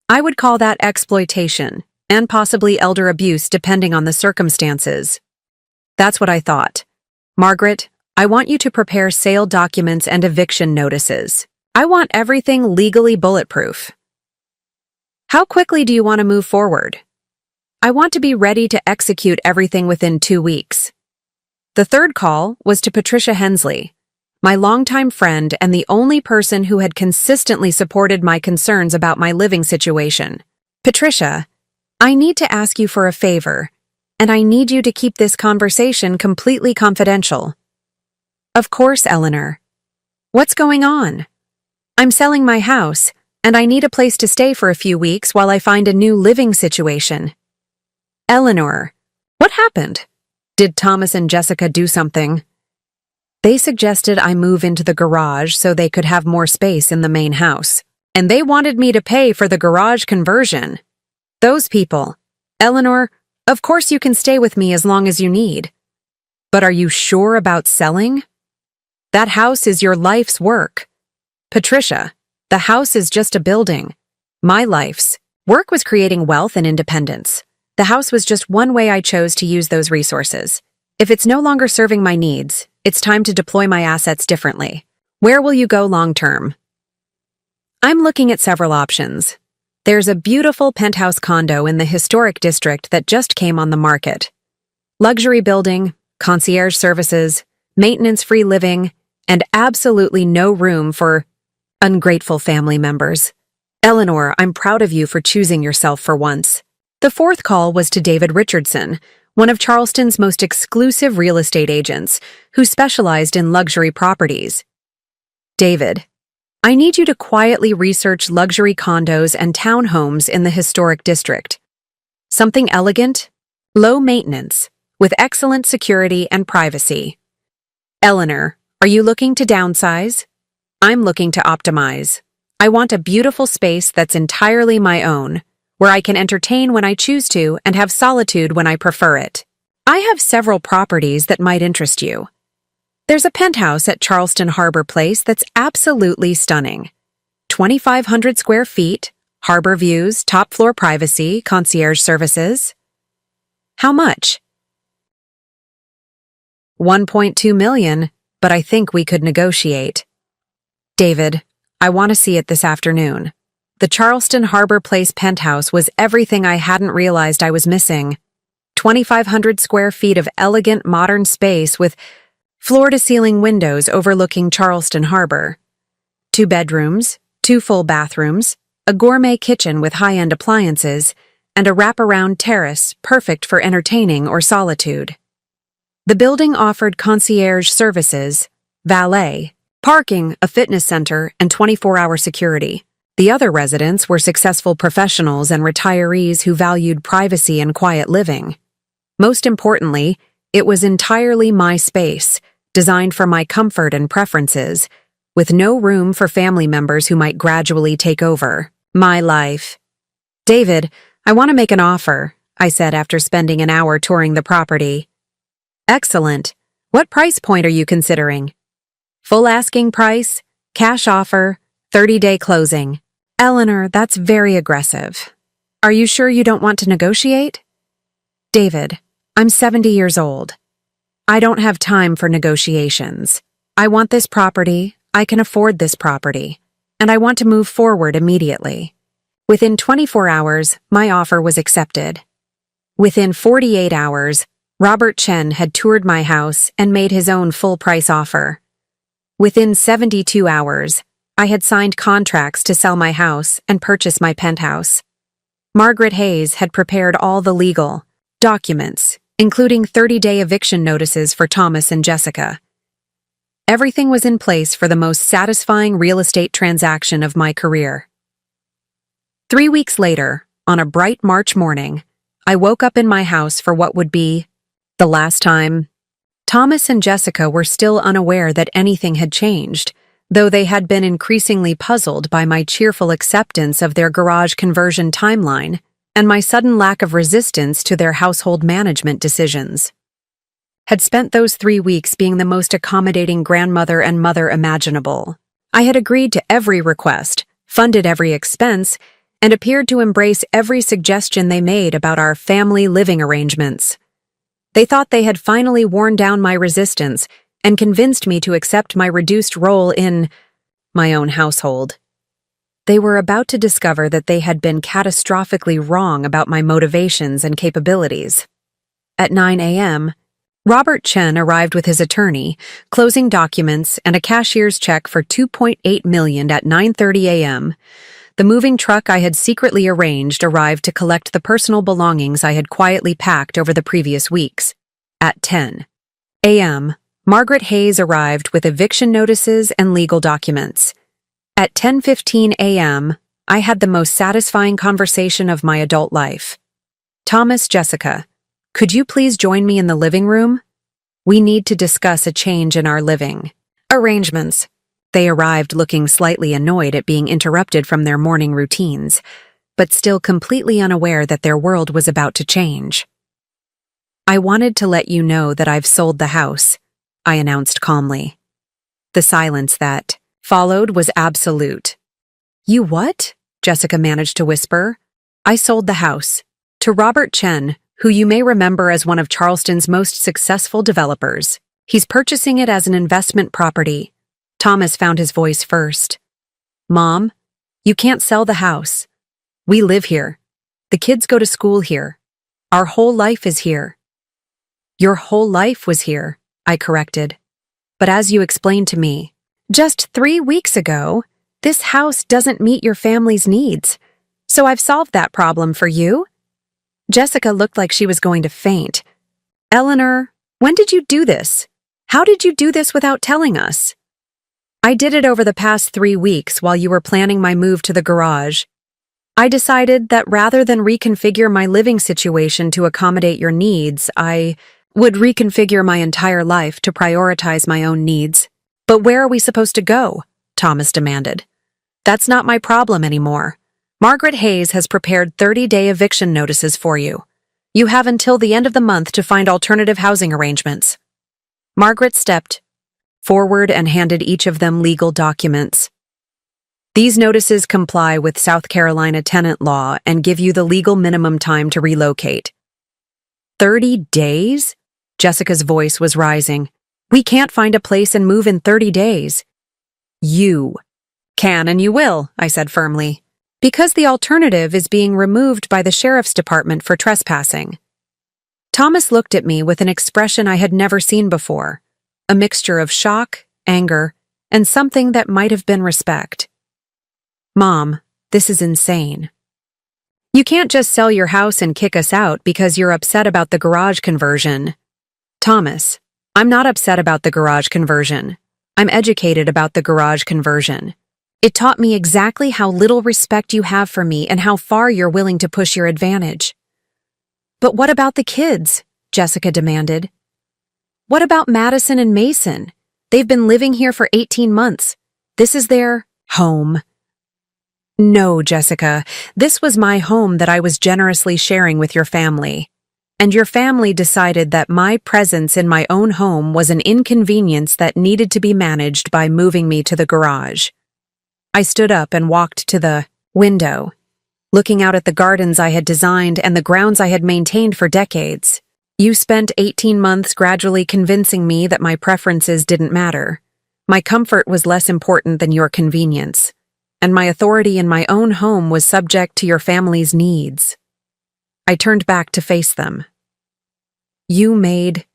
I would call that exploitation, and possibly elder abuse depending on the circumstances. That's what I thought. Margaret, I want you to prepare sale documents and eviction notices. I want everything legally bulletproof. How quickly do you want to move forward? I want to be ready to execute everything within 2 weeks. The third call was to Patricia Hensley, my longtime friend and the only person who had consistently supported my concerns about my living situation. Patricia, I need to ask you for a favor, and I need you to keep this conversation completely confidential. Of course, Eleanor. What's going on? I'm selling my house, and I need a place to stay for a few weeks while I find a new living situation. Eleanor, what happened? Did Thomas and Jessica do something? They suggested I move into the garage so they could have more space in the main house, and they wanted me to pay for the garage conversion. Those people. Eleanor, of course you can stay with me as long as you need. But are you sure about selling? That house is your life's work. Patricia, the house is just a building. My life's work was creating wealth and independence. The house was just one way I chose to use those resources. If it's no longer serving my needs, it's time to deploy my assets differently. Where will you go long-term? I'm looking at several options. There's a beautiful penthouse condo in the historic district that just came on the market. Luxury building, concierge services, maintenance-free living, and absolutely no room for ungrateful family members. Eleanor, I'm proud of you for choosing yourself for once. The fourth call was to David Richardson, one of Charleston's most exclusive real estate agents, who specialized in luxury properties. David, I need you to quietly research luxury condos and townhomes in the historic district. Something elegant, low maintenance, with excellent security and privacy. Eleanor, are you looking to downsize? I'm looking to optimize. I want a beautiful space that's entirely my own, where I can entertain when I choose to and have solitude when I prefer it. I have several properties that might interest you. There's a penthouse at Charleston Harbor Place that's absolutely stunning. 2,500 square feet, harbor views, top floor privacy, concierge services. How much? $1.2 million, but I think we could negotiate. David, I want to see it this afternoon. The Charleston Harbor Place penthouse was everything I hadn't realized I was missing. 2,500 square feet of elegant modern space with floor-to-ceiling windows overlooking Charleston Harbor. 2 bedrooms, 2 full bathrooms, a gourmet kitchen with high-end appliances, and a wraparound terrace perfect for entertaining or solitude. The building offered concierge services, valet, parking, a fitness center, and 24-hour security. The other residents were successful professionals and retirees who valued privacy and quiet living. Most importantly, it was entirely my space, designed for my comfort and preferences, with no room for family members who might gradually take over my life. "David, I want to make an offer," I said after spending an hour touring the property. "Excellent. What price point are you considering?" "Full asking price, cash offer, 30-day closing." "Eleanor, that's very aggressive. Are you sure you don't want to negotiate?" "David, I'm 70 years old. I don't have time for negotiations. I want this property, I can afford this property, and I want to move forward immediately." Within 24 hours, my offer was accepted. Within 48 hours, Robert Chen had toured my house and made his own full-price offer. Within 72 hours, I had signed contracts to sell my house and purchase my penthouse. Margaret Hayes had prepared all the legal documents, including 30-day eviction notices for Thomas and Jessica. Everything was in place for the most satisfying real estate transaction of my career. 3 weeks later, on a bright March morning, I woke up in my house for what would be the last time. Thomas and Jessica were still unaware that anything had changed, though they had been increasingly puzzled by my cheerful acceptance of their garage conversion timeline and my sudden lack of resistance to their household management decisions. Had spent those 3 weeks being the most accommodating grandmother and mother imaginable. I had agreed to every request, funded every expense, and appeared to embrace every suggestion they made about our family living arrangements. They thought they had finally worn down my resistance and convinced me to accept my reduced role in my own household. They were about to discover that they had been catastrophically wrong about my motivations and capabilities. At 9 a.m., Robert Chen arrived with his attorney, closing documents, and a cashier's check for $2.8 million at 9:30 a.m. The moving truck I had secretly arranged arrived to collect the personal belongings I had quietly packed over the previous weeks. At 10 a.m., Margaret Hayes arrived with eviction notices and legal documents. At 10:15 a.m., I had the most satisfying conversation of my adult life. "Thomas, Jessica, could you please join me in the living room? We need to discuss a change in our living arrangements." They arrived looking slightly annoyed at being interrupted from their morning routines, but still completely unaware that their world was about to change. "I wanted to let you know that I've sold the house," I announced calmly. The silence that followed was absolute. "You what?" Jessica managed to whisper. "I sold the house to Robert Chen, who you may remember as one of Charleston's most successful developers. He's purchasing it as an investment property." Thomas found his voice first. "Mom, you can't sell the house. We live here. The kids go to school here. Our whole life is here." "Your whole life was here," I corrected. "But as you explained to me just 3 weeks ago, this house doesn't meet your family's needs. So I've solved that problem for you." Jessica looked like she was going to faint. "Eleanor, when did you do this? How did you do this without telling us?" "I did it over the past 3 weeks while you were planning my move to the garage. I decided that rather than reconfigure my living situation to accommodate your needs, I would reconfigure my entire life to prioritize my own needs." "But where are we supposed to go?" Thomas demanded. "That's not my problem anymore. Margaret Hayes has prepared 30-day eviction notices for you. You have until the end of the month to find alternative housing arrangements." Margaret stepped forward and handed each of them legal documents. "These notices comply with South Carolina tenant law and give you the legal minimum time to relocate." 30 days? Jessica's voice was rising. "We can't find a place and move in 30 days. "You can and you will," I said firmly, "because the alternative is being removed by the sheriff's department for trespassing." Thomas looked at me with an expression I had never seen before, a mixture of shock, anger, and something that might have been respect. Mom, this is insane. You can't just sell your house and kick us out because you're upset about the garage conversion. Thomas, I'm not upset about the garage conversion. I'm educated about the garage conversion. It taught me exactly how little respect you have for me and how far you're willing to push your advantage. But what about the kids? Jessica demanded. What about Madison and Mason? They've been living here for 18 months. This is their home. No, Jessica, this was my home that I was generously sharing with your family. And your family decided that my presence in my own home was an inconvenience that needed to be managed by moving me to the garage. I stood up and walked to the window, looking out at the gardens I had designed and the grounds I had maintained for decades. You spent 18 months gradually convincing me that my preferences didn't matter. My comfort was less important than your convenience, and my authority in my own home was subject to your family's needs. I turned back to face them. You made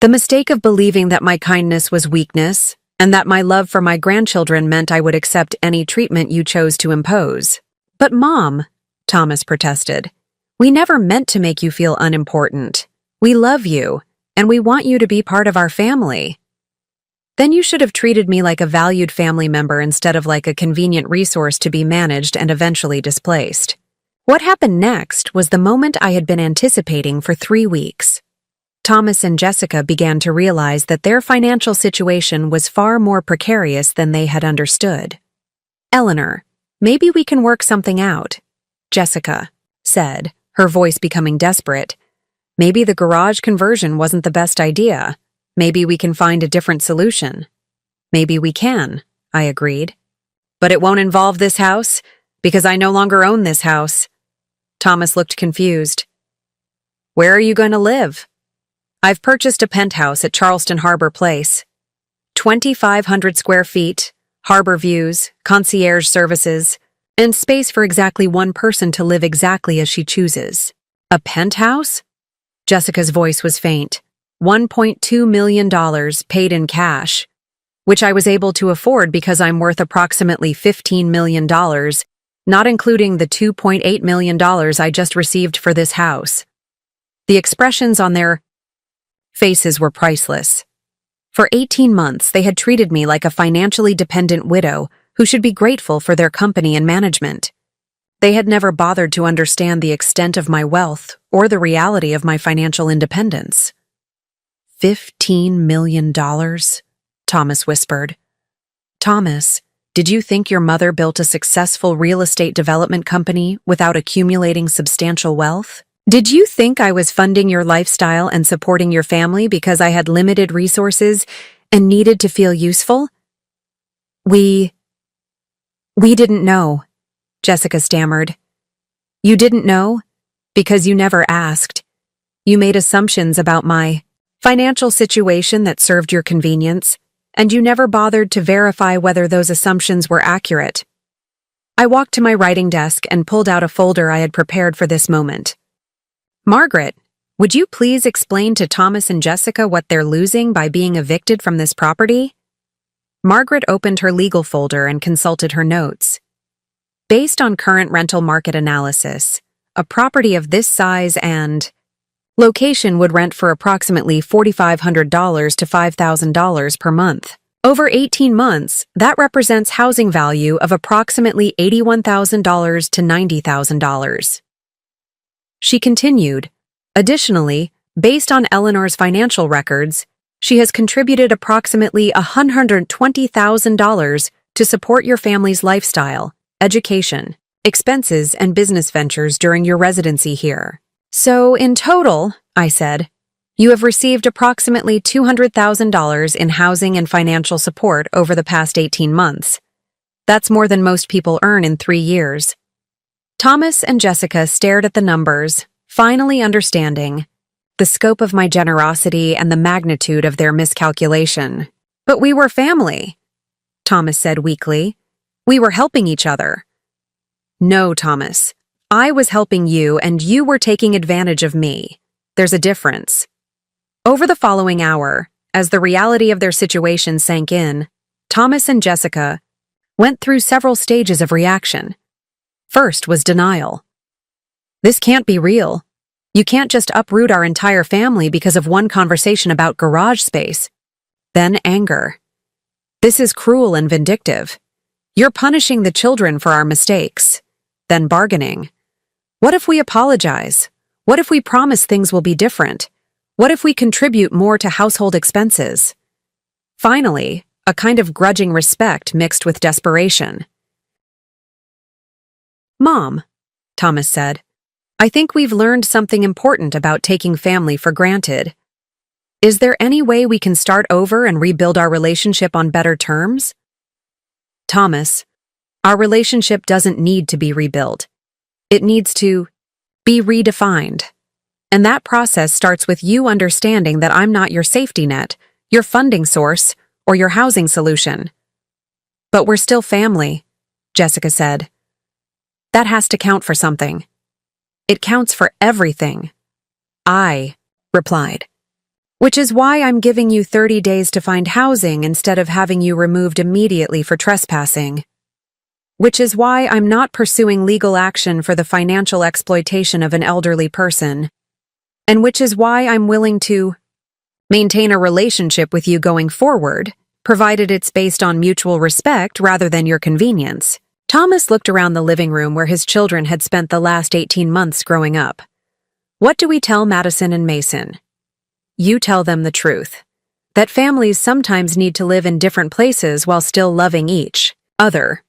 the mistake of believing that my kindness was weakness and that my love for my grandchildren meant I would accept any treatment you chose to impose. But Mom, Thomas protested, we never meant to make you feel unimportant. We love you, and we want you to be part of our family. Then you should have treated me like a valued family member instead of like a convenient resource to be managed and eventually displaced. What happened next was the moment I had been anticipating for 3 weeks. Thomas and Jessica began to realize that their financial situation was far more precarious than they had understood. Eleanor, maybe we can work something out, Jessica said, her voice becoming desperate. Maybe the garage conversion wasn't the best idea. Maybe we can find a different solution. Maybe we can, I agreed. But it won't involve this house, because I no longer own this house. Thomas looked confused. Where are you going to live? I've purchased a penthouse at Charleston Harbor Place. 2,500 square feet, harbor views, concierge services, and space for exactly one person to live exactly as she chooses. A penthouse? Jessica's voice was faint. $1.2 million paid in cash, which I was able to afford because I'm worth approximately $15 million, not including the $2.8 million I just received for this house. The expressions on their faces were priceless. For 18 months, they had treated me like a financially dependent widow who should be grateful for their company and management. They had never bothered to understand the extent of my wealth or the reality of my financial independence. $15 million, Thomas whispered. Thomas, did you think your mother built a successful real estate development company without accumulating substantial wealth? Did you think I was funding your lifestyle and supporting your family because I had limited resources and needed to feel useful? We didn't know, Jessica stammered. You didn't know? Because you never asked. You made assumptions about my financial situation that served your convenience, and you never bothered to verify whether those assumptions were accurate. I walked to my writing desk and pulled out a folder I had prepared for this moment. Margaret, would you please explain to Thomas and Jessica what they're losing by being evicted from this property? Margaret opened her legal folder and consulted her notes. Based on current rental market analysis, a property of this size and location would rent for approximately $4,500 to $5,000 per month. Over 18 months, that represents housing value of approximately $81,000 to $90,000. She continued, additionally, based on Eleanor's financial records, she has contributed approximately $120,000 to support your family's lifestyle, education, expenses, and business ventures during your residency here. So, in total, I said, you have received approximately $200,000 in housing and financial support over the past 18 months. That's more than most people earn in 3 years. Thomas and Jessica stared at the numbers, finally understanding the scope of my generosity and the magnitude of their miscalculation. But we were family, Thomas said weakly. We were helping each other. No, Thomas. I was helping you and you were taking advantage of me. There's a difference. Over the following hour, as the reality of their situation sank in, Thomas and Jessica went through several stages of reaction. First was denial. This can't be real. You can't just uproot our entire family because of one conversation about garage space. Then anger. This is cruel and vindictive. You're punishing the children for our mistakes. Then bargaining. What if we apologize? What if we promise things will be different? What if we contribute more to household expenses? Finally, a kind of grudging respect mixed with desperation. Mom, Thomas said, I think we've learned something important about taking family for granted. Is there any way we can start over and rebuild our relationship on better terms? Thomas, our relationship doesn't need to be rebuilt. It needs to be redefined. And that process starts with you understanding that I'm not your safety net, your funding source, or your housing solution. But we're still family, Jessica said. That has to count for something. It counts for everything. I replied. Which is why I'm giving you 30 days to find housing instead of having you removed immediately for trespassing. Which is why I'm not pursuing legal action for the financial exploitation of an elderly person. And which is why I'm willing to maintain a relationship with you going forward, provided it's based on mutual respect rather than your convenience. Thomas looked around the living room where his children had spent the last 18 months growing up. What do we tell Madison and Mason? You tell them the truth. That families sometimes need to live in different places while still loving each other.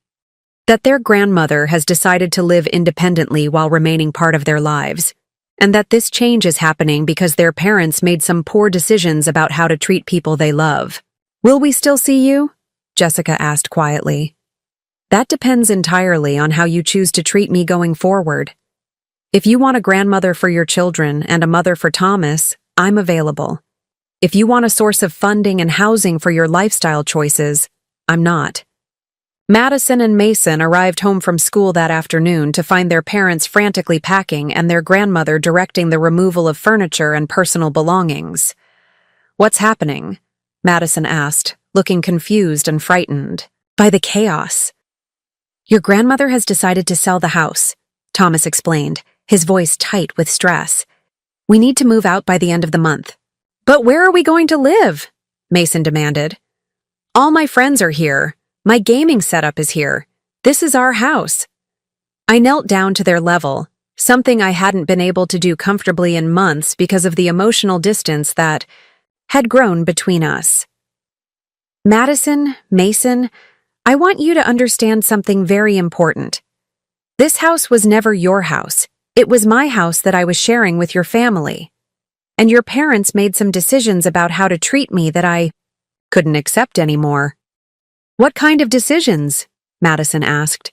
That their grandmother has decided to live independently while remaining part of their lives. And that this change is happening because their parents made some poor decisions about how to treat people they love. Will we still see you? Jessica asked quietly. That depends entirely on how you choose to treat me going forward. If you want a grandmother for your children and a mother for Thomas, I'm available. If you want a source of funding and housing for your lifestyle choices, I'm not. Madison and Mason arrived home from school that afternoon to find their parents frantically packing and their grandmother directing the removal of furniture and personal belongings. What's happening? Madison asked, looking confused and frightened by the chaos. Your grandmother has decided to sell the house, Thomas explained, his voice tight with stress. We need to move out by the end of the month. But where are we going to live? Mason demanded. All my friends are here. My gaming setup is here. This is our house. I knelt down to their level, something I hadn't been able to do comfortably in months because of the emotional distance that had grown between us. Madison, Mason, I want you to understand something very important. This house was never your house. It was my house that I was sharing with your family. And your parents made some decisions about how to treat me that I couldn't accept anymore. What kind of decisions? Madison asked.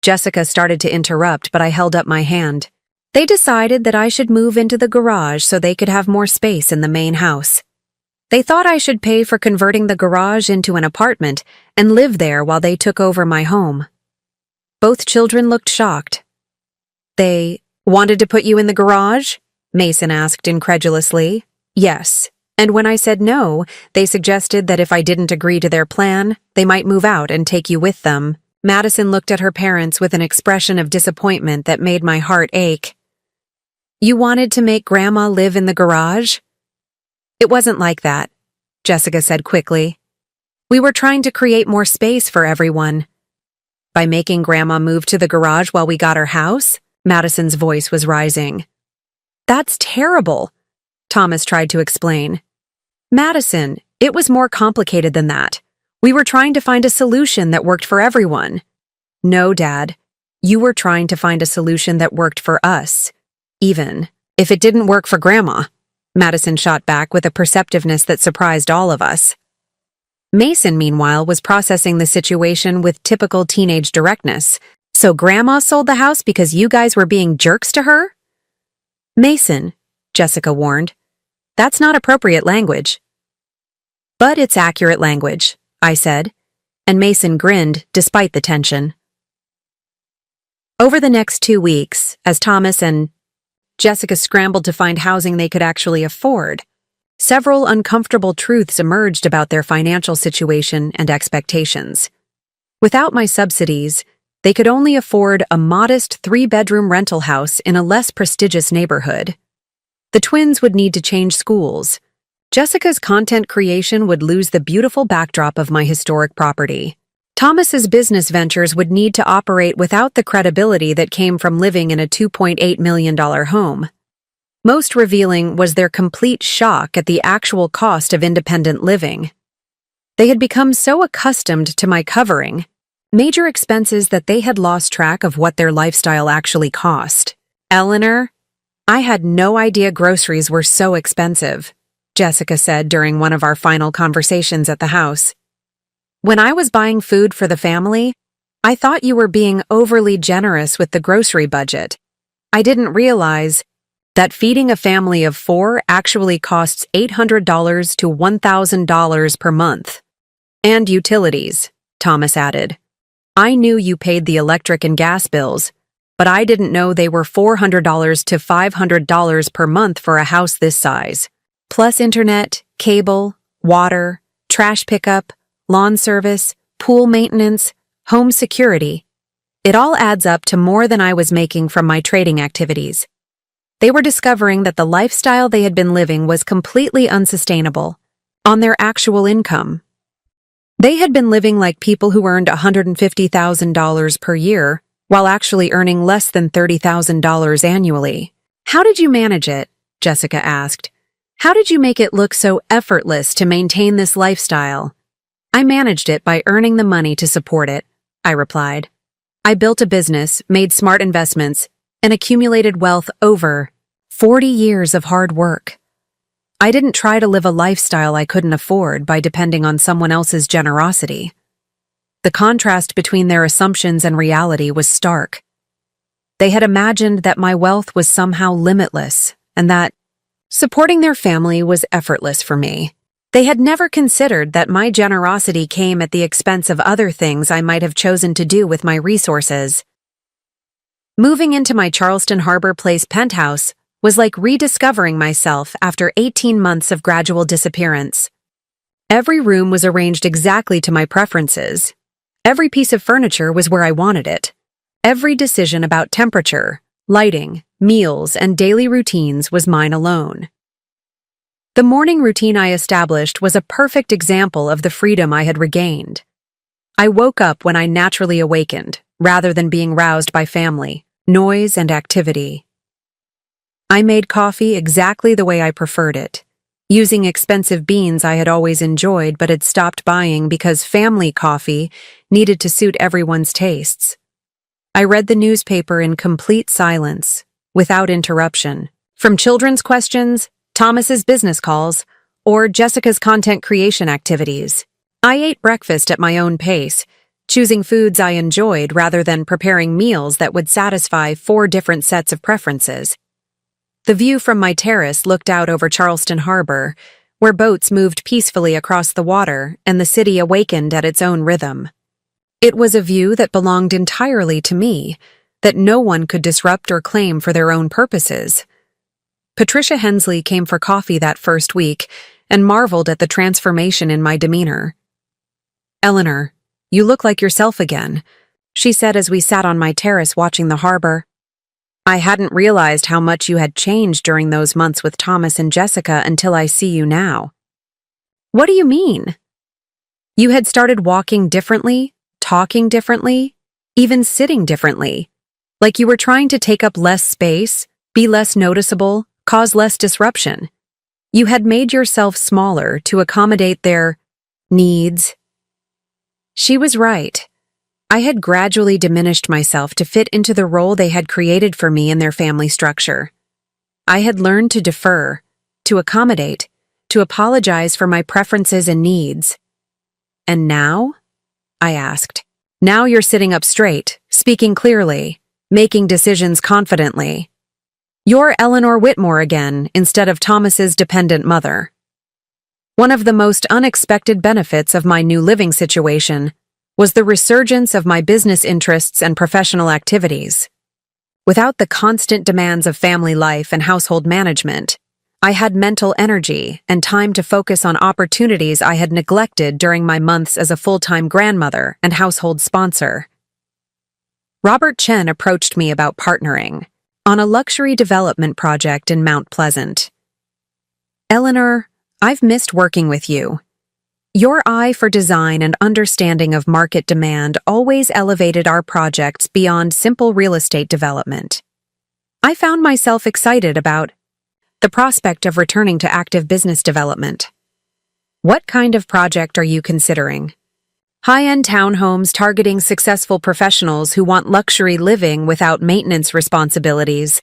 Jessica started to interrupt, but I held up my hand. They decided that I should move into the garage so they could have more space in the main house. They thought I should pay for converting the garage into an apartment and live there while they took over my home. Both children looked shocked. They wanted to put you in the garage? Mason asked incredulously. Yes. And when I said no, they suggested that if I didn't agree to their plan, they might move out and take you with them. Madison looked at her parents with an expression of disappointment that made my heart ache. You wanted to make Grandma live in the garage? It wasn't like that, Jessica said quickly. We were trying to create more space for everyone. By making Grandma move to the garage while we got our house? Madison's voice was rising. That's terrible, Thomas tried to explain. Madison, it was more complicated than that. We were trying to find a solution that worked for everyone. No, Dad. You were trying to find a solution that worked for us, even if it didn't work for Grandma, Madison shot back with a perceptiveness that surprised all of us. Mason, meanwhile, was processing the situation with typical teenage directness. So Grandma sold the house because you guys were being jerks to her? Mason, Jessica warned. That's not appropriate language. But it's accurate language, I said, and Mason grinned despite the tension. Over the next 2 weeks, as Thomas and Jessica scrambled to find housing they could actually afford. Several uncomfortable truths emerged about their financial situation and expectations. Without my subsidies, they could only afford a modest 3-bedroom rental house in a less prestigious neighborhood. The twins would need to change schools. Jessica's content creation would lose the beautiful backdrop of my historic property. Thomas's business ventures would need to operate without the credibility that came from living in a $2.8 million home. Most revealing was their complete shock at the actual cost of independent living. They had become so accustomed to my covering major expenses that they had lost track of what their lifestyle actually cost. "Eleanor, I had no idea groceries were so expensive," Jessica said during one of our final conversations at the house. "When I was buying food for the family, I thought you were being overly generous with the grocery budget. I didn't realize that feeding a family of 4 actually costs $800 to $1,000 per month. And utilities," Thomas added. "I knew you paid the electric and gas bills, but I didn't know they were $400 to $500 per month for a house this size. Plus internet, cable, water, trash pickup, lawn service, pool maintenance, home security. It all adds up to more than I was making from my trading activities." They were discovering that the lifestyle they had been living was completely unsustainable on their actual income. They had been living like people who earned $150,000 per year, while actually earning less than $30,000 annually. "How did you manage it?" Jessica asked. "How did you make it look so effortless to maintain this lifestyle?" "I managed it by earning the money to support it," I replied. "I built a business, made smart investments, and accumulated wealth over 40 years of hard work. I didn't try to live a lifestyle I couldn't afford by depending on someone else's generosity." The contrast between their assumptions and reality was stark. They had imagined that my wealth was somehow limitless, and that supporting their family was effortless for me. They had never considered that my generosity came at the expense of other things I might have chosen to do with my resources. Moving into my Charleston Harbor Place penthouse was like rediscovering myself after 18 months of gradual disappearance. Every room was arranged exactly to my preferences. Every piece of furniture was where I wanted it. Every decision about temperature, lighting, meals, and daily routines was mine alone. The morning routine I established was a perfect example of the freedom I had regained. I woke up when I naturally awakened, rather than being roused by family, noise, and activity. I made coffee exactly the way I preferred it, using expensive beans I had always enjoyed but had stopped buying because family coffee needed to suit everyone's tastes. I read the newspaper in complete silence, without interruption. From children's questions, Thomas's business calls, or Jessica's content creation activities, I ate breakfast at my own pace, choosing foods I enjoyed rather than preparing meals that would satisfy 4 different sets of preferences. The view from my terrace looked out over Charleston Harbor, where boats moved peacefully across the water and the city awakened at its own rhythm. It was a view that belonged entirely to me, that no one could disrupt or claim for their own purposes. Patricia Hensley came for coffee that first week and marveled at the transformation in my demeanor. "Eleanor, you look like yourself again," she said as we sat on my terrace watching the harbor. "I hadn't realized how much you had changed during those months with Thomas and Jessica until I see you now." "What do you mean?" "You had started walking differently, talking differently, even sitting differently. Like you were trying to take up less space, be less noticeable, cause less disruption. You had made yourself smaller to accommodate their needs." She was right. I had gradually diminished myself to fit into the role they had created for me in their family structure. I had learned to defer, to accommodate, to apologize for my preferences and needs. "And now?" I asked. "Now you're sitting up straight, speaking clearly, making decisions confidently. You're Eleanor Whitmore again instead of Thomas's dependent mother." One of the most unexpected benefits of my new living situation was the resurgence of my business interests and professional activities. Without the constant demands of family life and household management, I had mental energy and time to focus on opportunities I had neglected during my months as a full-time grandmother and household sponsor. Robert Chen approached me about partnering on a luxury development project in Mount Pleasant. "Eleanor, I've missed working with you. Your eye for design and understanding of market demand always elevated our projects beyond simple real estate development. I found myself excited about the prospect of returning to active business development. What kind of project are you considering? High-end townhomes targeting successful professionals who want luxury living without maintenance responsibilities.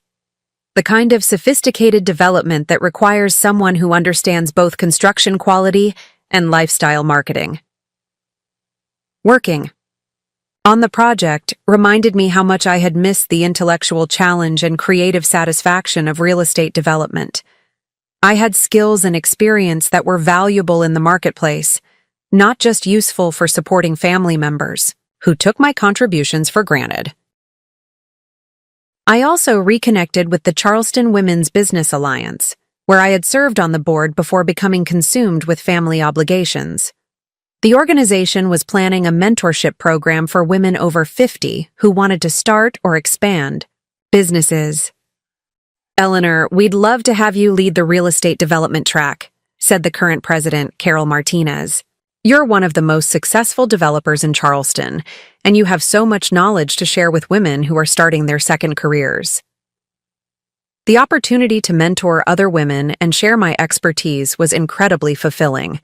The kind of sophisticated development that requires someone who understands both construction quality and lifestyle marketing." Working on the project reminded me how much I had missed the intellectual challenge and creative satisfaction of real estate development. I had skills and experience that were valuable in the marketplace, not just useful for supporting family members who took my contributions for granted. I also reconnected with the Charleston Women's Business Alliance, where I had served on the board before becoming consumed with family obligations. The organization was planning a mentorship program for women over 50 who wanted to start or expand businesses. "Eleanor, we'd love to have you lead the real estate development track," said the current president, Carol Martinez. "You're one of the most successful developers in Charleston, and you have so much knowledge to share with women who are starting their second careers." The opportunity to mentor other women and share my expertise was incredibly fulfilling.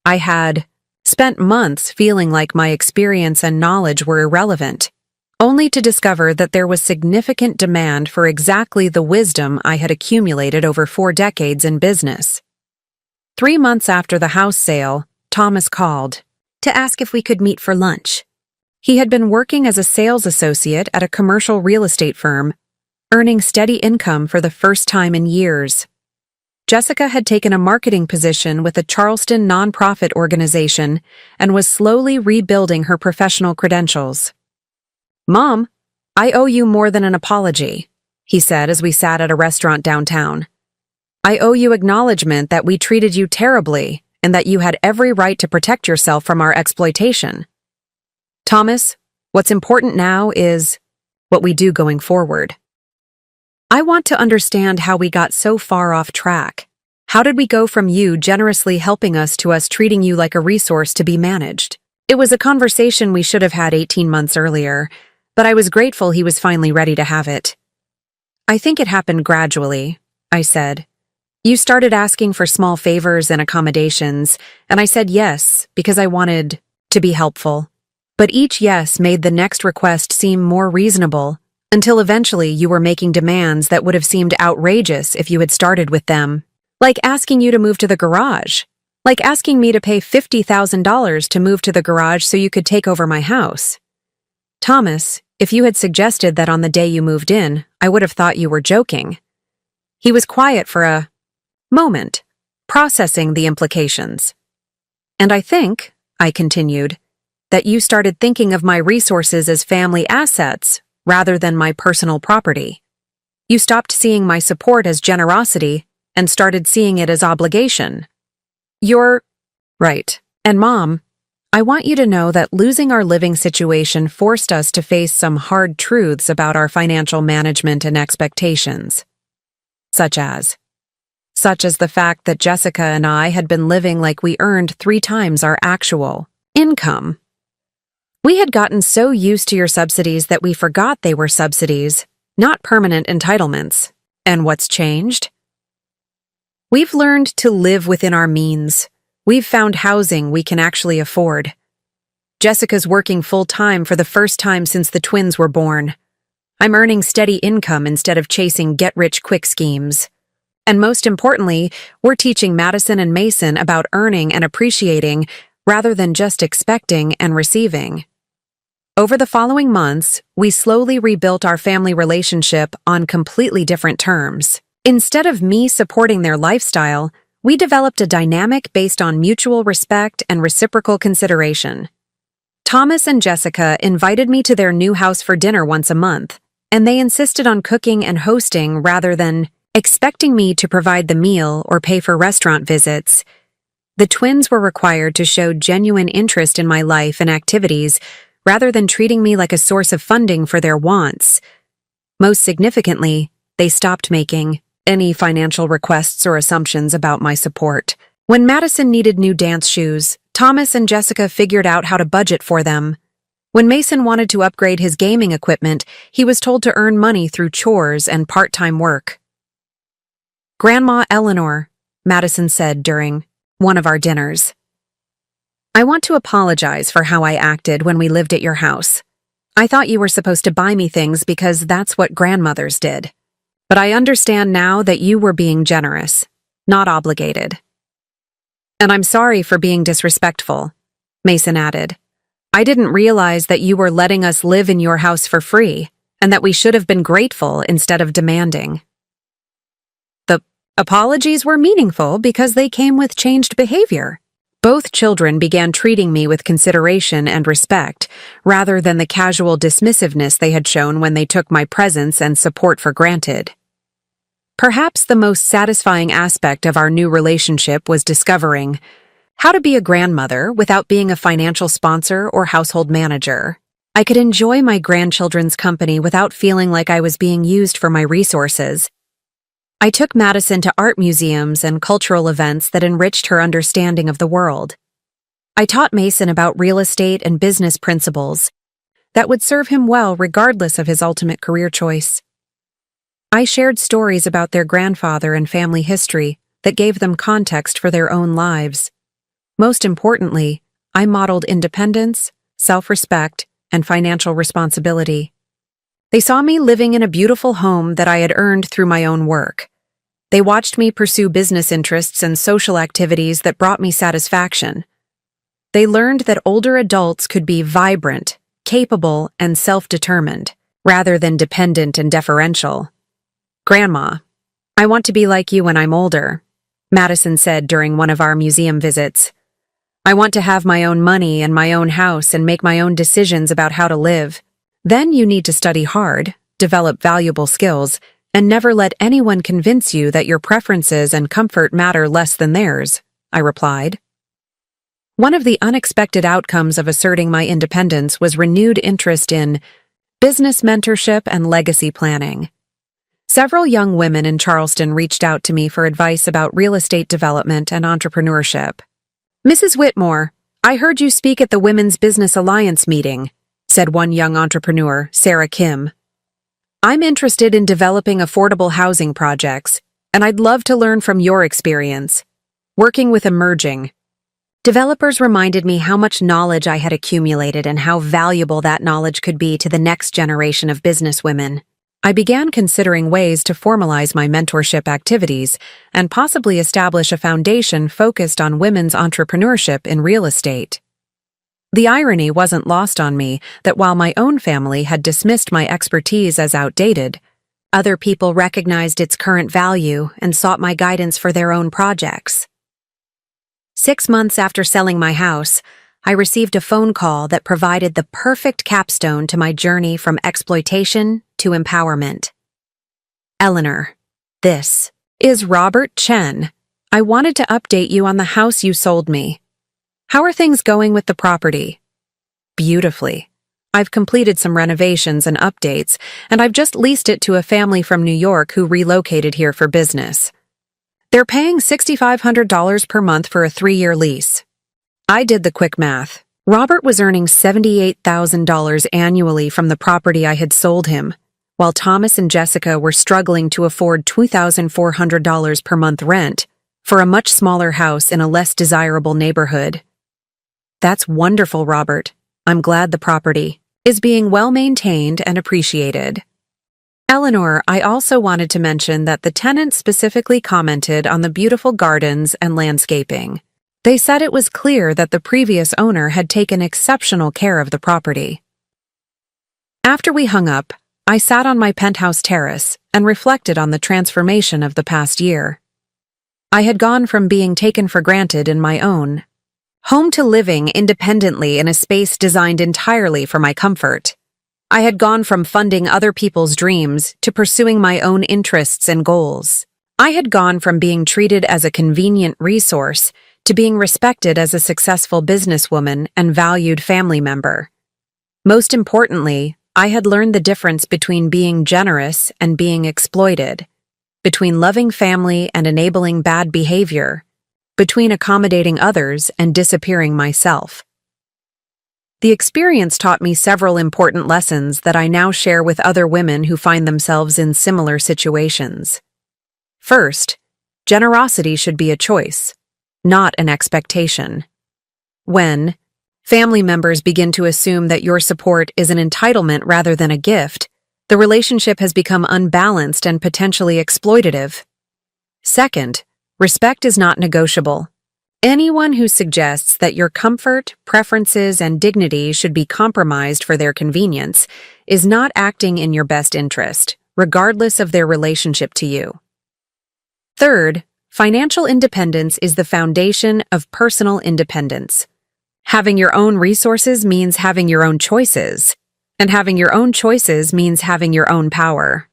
I had spent months feeling like my experience and knowledge were irrelevant, only to discover that there was significant demand for exactly the wisdom I had accumulated over 4 decades in business. 3 months after the house sale, Thomas called to ask if we could meet for lunch. He had been working as a sales associate at a commercial real estate firm, earning steady income for the first time in years. Jessica had taken a marketing position with a Charleston nonprofit organization and was slowly rebuilding her professional credentials. "Mom, I owe you more than an apology," he said as we sat at a restaurant downtown. "I owe you acknowledgement that we treated you terribly and that you had every right to protect yourself from our exploitation. Thomas, what's important now is what we do going forward. I want to understand how we got so far off track. How did we go from you generously helping us to us treating you like a resource to be managed?" It was a conversation we should have had 18 months earlier, but I was grateful he was finally ready to have it. "I think it happened gradually," I said. "You started asking for small favors and accommodations, and I said yes because I wanted to be helpful. But each yes made the next request seem more reasonable, until eventually you were making demands that would have seemed outrageous if you had started with them. Like asking you to move to the garage. Like asking me to pay $50,000 to move to the garage so you could take over my house. Thomas, if you had suggested that on the day you moved in, I would have thought you were joking." He was quiet for a moment, processing the implications. "And I think," I continued, "that you started thinking of my resources as family assets rather than my personal property. You stopped seeing my support as generosity and started seeing it as obligation." "You're right. And Mom, I want you to know that losing our living situation forced us to face some hard truths about our financial management and expectations. Such as the fact that Jessica and I had been living like we earned 3 times our actual income. We had gotten so used to your subsidies that we forgot they were subsidies, not permanent entitlements. And what's changed? We've learned to live within our means. We've found housing we can actually afford. Jessica's working full-time for the first time since the twins were born. I'm earning steady income instead of chasing get-rich-quick schemes. And most importantly, we're teaching Madison and Mason about earning and appreciating rather than just expecting and receiving." Over the following months, we slowly rebuilt our family relationship on completely different terms. Instead of me supporting their lifestyle, we developed a dynamic based on mutual respect and reciprocal consideration. Thomas and Jessica invited me to their new house for dinner once a month, and they insisted on cooking and hosting rather than expecting me to provide the meal or pay for restaurant visits. The twins were required to show genuine interest in my life and activities rather than treating me like a source of funding for their wants. Most significantly, they stopped making any financial requests or assumptions about my support. When Madison needed new dance shoes, Thomas and Jessica figured out how to budget for them. When Mason wanted to upgrade his gaming equipment, he was told to earn money through chores and part-time work. "Grandma Eleanor," Madison said during one of our dinners, "I want to apologize for how I acted when we lived at your house. I thought you were supposed to buy me things because that's what grandmothers did. But I understand now that you were being generous, not obligated. And I'm sorry for being disrespectful," Mason added. "I didn't realize that you were letting us live in your house for free, and that we should have been grateful instead of demanding." The apologies were meaningful because they came with changed behavior. Both children began treating me with consideration and respect, rather than the casual dismissiveness they had shown when they took my presence and support for granted. Perhaps the most satisfying aspect of our new relationship was discovering how to be a grandmother without being a financial sponsor or household manager. I could enjoy my grandchildren's company without feeling like I was being used for my resources. I took Madison to art museums and cultural events that enriched her understanding of the world. I taught Mason about real estate and business principles that would serve him well regardless of his ultimate career choice. I shared stories about their grandfather and family history that gave them context for their own lives. Most importantly, I modeled independence, self-respect, and financial responsibility. They saw me living in a beautiful home that I had earned through my own work. They watched me pursue business interests and social activities that brought me satisfaction. They learned that older adults could be vibrant, capable, and self-determined, rather than dependent and deferential. "Grandma, I want to be like you when I'm older," Madison said during one of our museum visits. "I want to have my own money and my own house and make my own decisions about how to live. Then you need to study hard, develop valuable skills, and never let anyone convince you that your preferences and comfort matter less than theirs," I replied. One of the unexpected outcomes of asserting my independence was renewed interest in business mentorship and legacy planning. Several young women in Charleston reached out to me for advice about real estate development and entrepreneurship. "Mrs. Whitmore, I heard you speak at the Women's Business Alliance meeting," said one young entrepreneur, Sarah Kim. "I'm interested in developing affordable housing projects, and I'd love to learn from your experience working with emerging developers." Reminded me how much knowledge I had accumulated and how valuable that knowledge could be to the next generation of businesswomen. I began considering ways to formalize my mentorship activities and possibly establish a foundation focused on women's entrepreneurship in real estate. The irony wasn't lost on me that while my own family had dismissed my expertise as outdated, other people recognized its current value and sought my guidance for their own projects. 6 months after selling my house, I received a phone call that provided the perfect capstone to my journey from exploitation to empowerment. "Eleanor, this is Robert Chen. I wanted to update you on the house you sold me. How are things going with the property?" "Beautifully. I've completed some renovations and updates, and I've just leased it to a family from New York who relocated here for business. They're paying $6,500 per month for a 3-year lease." I did the quick math. Robert was earning $78,000 annually from the property I had sold him, while Thomas and Jessica were struggling to afford $2,400 per month rent for a much smaller house in a less desirable neighborhood. "That's wonderful, Robert. I'm glad the property is being well maintained and appreciated." "Eleanor, I also wanted to mention that the tenants specifically commented on the beautiful gardens and landscaping. They said it was clear that the previous owner had taken exceptional care of the property." After we hung up, I sat on my penthouse terrace and reflected on the transformation of the past year. I had gone from being taken for granted in my own home to living independently in a space designed entirely for my comfort. I had gone from funding other people's dreams to pursuing my own interests and goals. I had gone from being treated as a convenient resource to being respected as a successful businesswoman and valued family member. Most importantly, I had learned the difference between being generous and being exploited, between loving family and enabling bad behavior, between accommodating others and disappearing myself. The experience taught me several important lessons that I now share with other women who find themselves in similar situations. First, generosity should be a choice, not an expectation. When family members begin to assume that your support is an entitlement rather than a gift, the relationship has become unbalanced and potentially exploitative. Second, respect is not negotiable. Anyone who suggests that your comfort, preferences, and dignity should be compromised for their convenience is not acting in your best interest, regardless of their relationship to you. Third, financial independence is the foundation of personal independence. Having your own resources means having your own choices, and having your own choices means having your own power.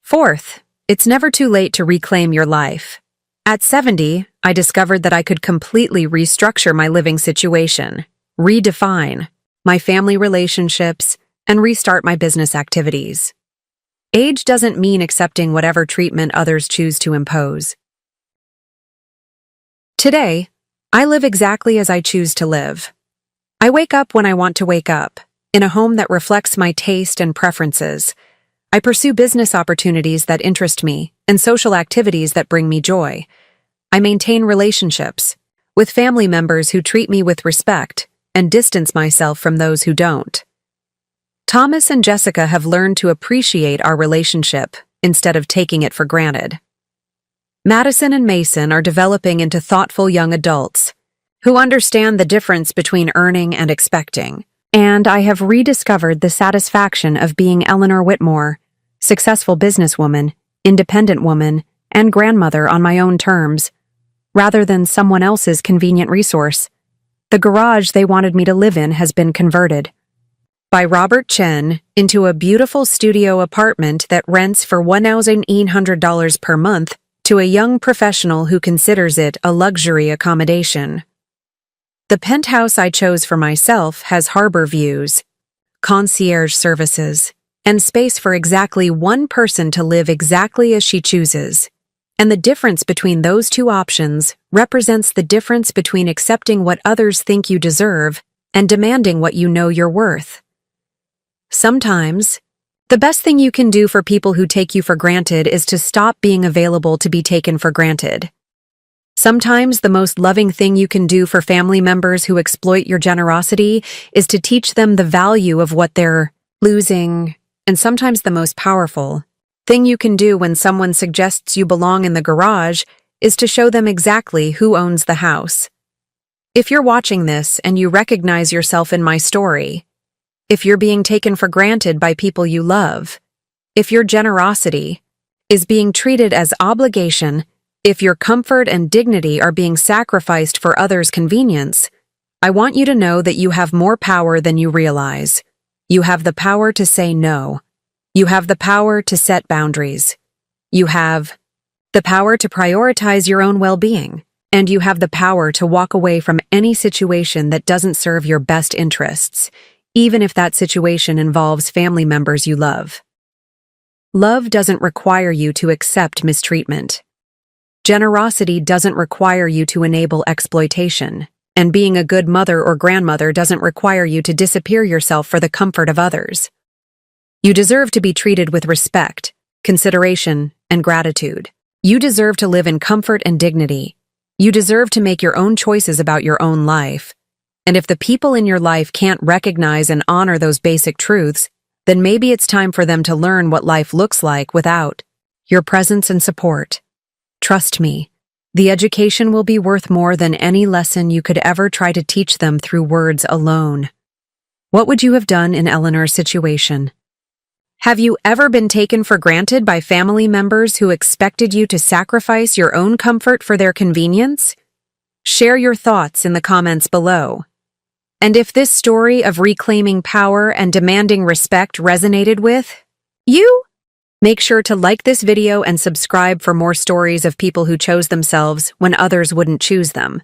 Fourth, it's never too late to reclaim your life. At 70, I discovered that I could completely restructure my living situation, redefine my family relationships, and restart my business activities. Age doesn't mean accepting whatever treatment others choose to impose. Today, I live exactly as I choose to live. I wake up when I want to wake up, in a home that reflects my taste and preferences. I pursue business opportunities that interest me and social activities that bring me joy. I maintain relationships with family members who treat me with respect and distance myself from those who don't. Thomas and Jessica have learned to appreciate our relationship instead of taking it for granted. Madison and Mason are developing into thoughtful young adults who understand the difference between earning and expecting. And I have rediscovered the satisfaction of being Eleanor Whitmore, successful businesswoman, independent woman, and grandmother on my own terms, rather than someone else's convenient resource. The garage they wanted me to live in has been converted by Robert Chen into a beautiful studio apartment that rents for $1,800 per month to a young professional who considers it a luxury accommodation. The penthouse I chose for myself has harbor views, concierge services, and space for exactly one person to live exactly as she chooses. And the difference between those two options represents the difference between accepting what others think you deserve and demanding what you know you're worth. Sometimes, the best thing you can do for people who take you for granted is to stop being available to be taken for granted. Sometimes the most loving thing you can do for family members who exploit your generosity is to teach them the value of what they're losing, and sometimes the most powerful thing you can do when someone suggests you belong in the garage is to show them exactly who owns the house. If you're watching this and you recognize yourself in my story, if you're being taken for granted by people you love, if your generosity is being treated as obligation, if your comfort and dignity are being sacrificed for others' convenience, I want you to know that you have more power than you realize. You have the power to say no. You have the power to set boundaries. You have the power to prioritize your own well-being. And you have the power to walk away from any situation that doesn't serve your best interests, even if that situation involves family members you love. Love doesn't require you to accept mistreatment. Generosity doesn't require you to enable exploitation, and being a good mother or grandmother doesn't require you to disappear yourself for the comfort of others. You deserve to be treated with respect, consideration, and gratitude. You deserve to live in comfort and dignity. You deserve to make your own choices about your own life. And if the people in your life can't recognize and honor those basic truths, then maybe it's time for them to learn what life looks like without your presence and support. Trust me, the education will be worth more than any lesson you could ever try to teach them through words alone. What would you have done in Eleanor's situation? Have you ever been taken for granted by family members who expected you to sacrifice your own comfort for their convenience? Share your thoughts in the comments below. And if this story of reclaiming power and demanding respect resonated with you, make sure to like this video and subscribe for more stories of people who chose themselves when others wouldn't choose them.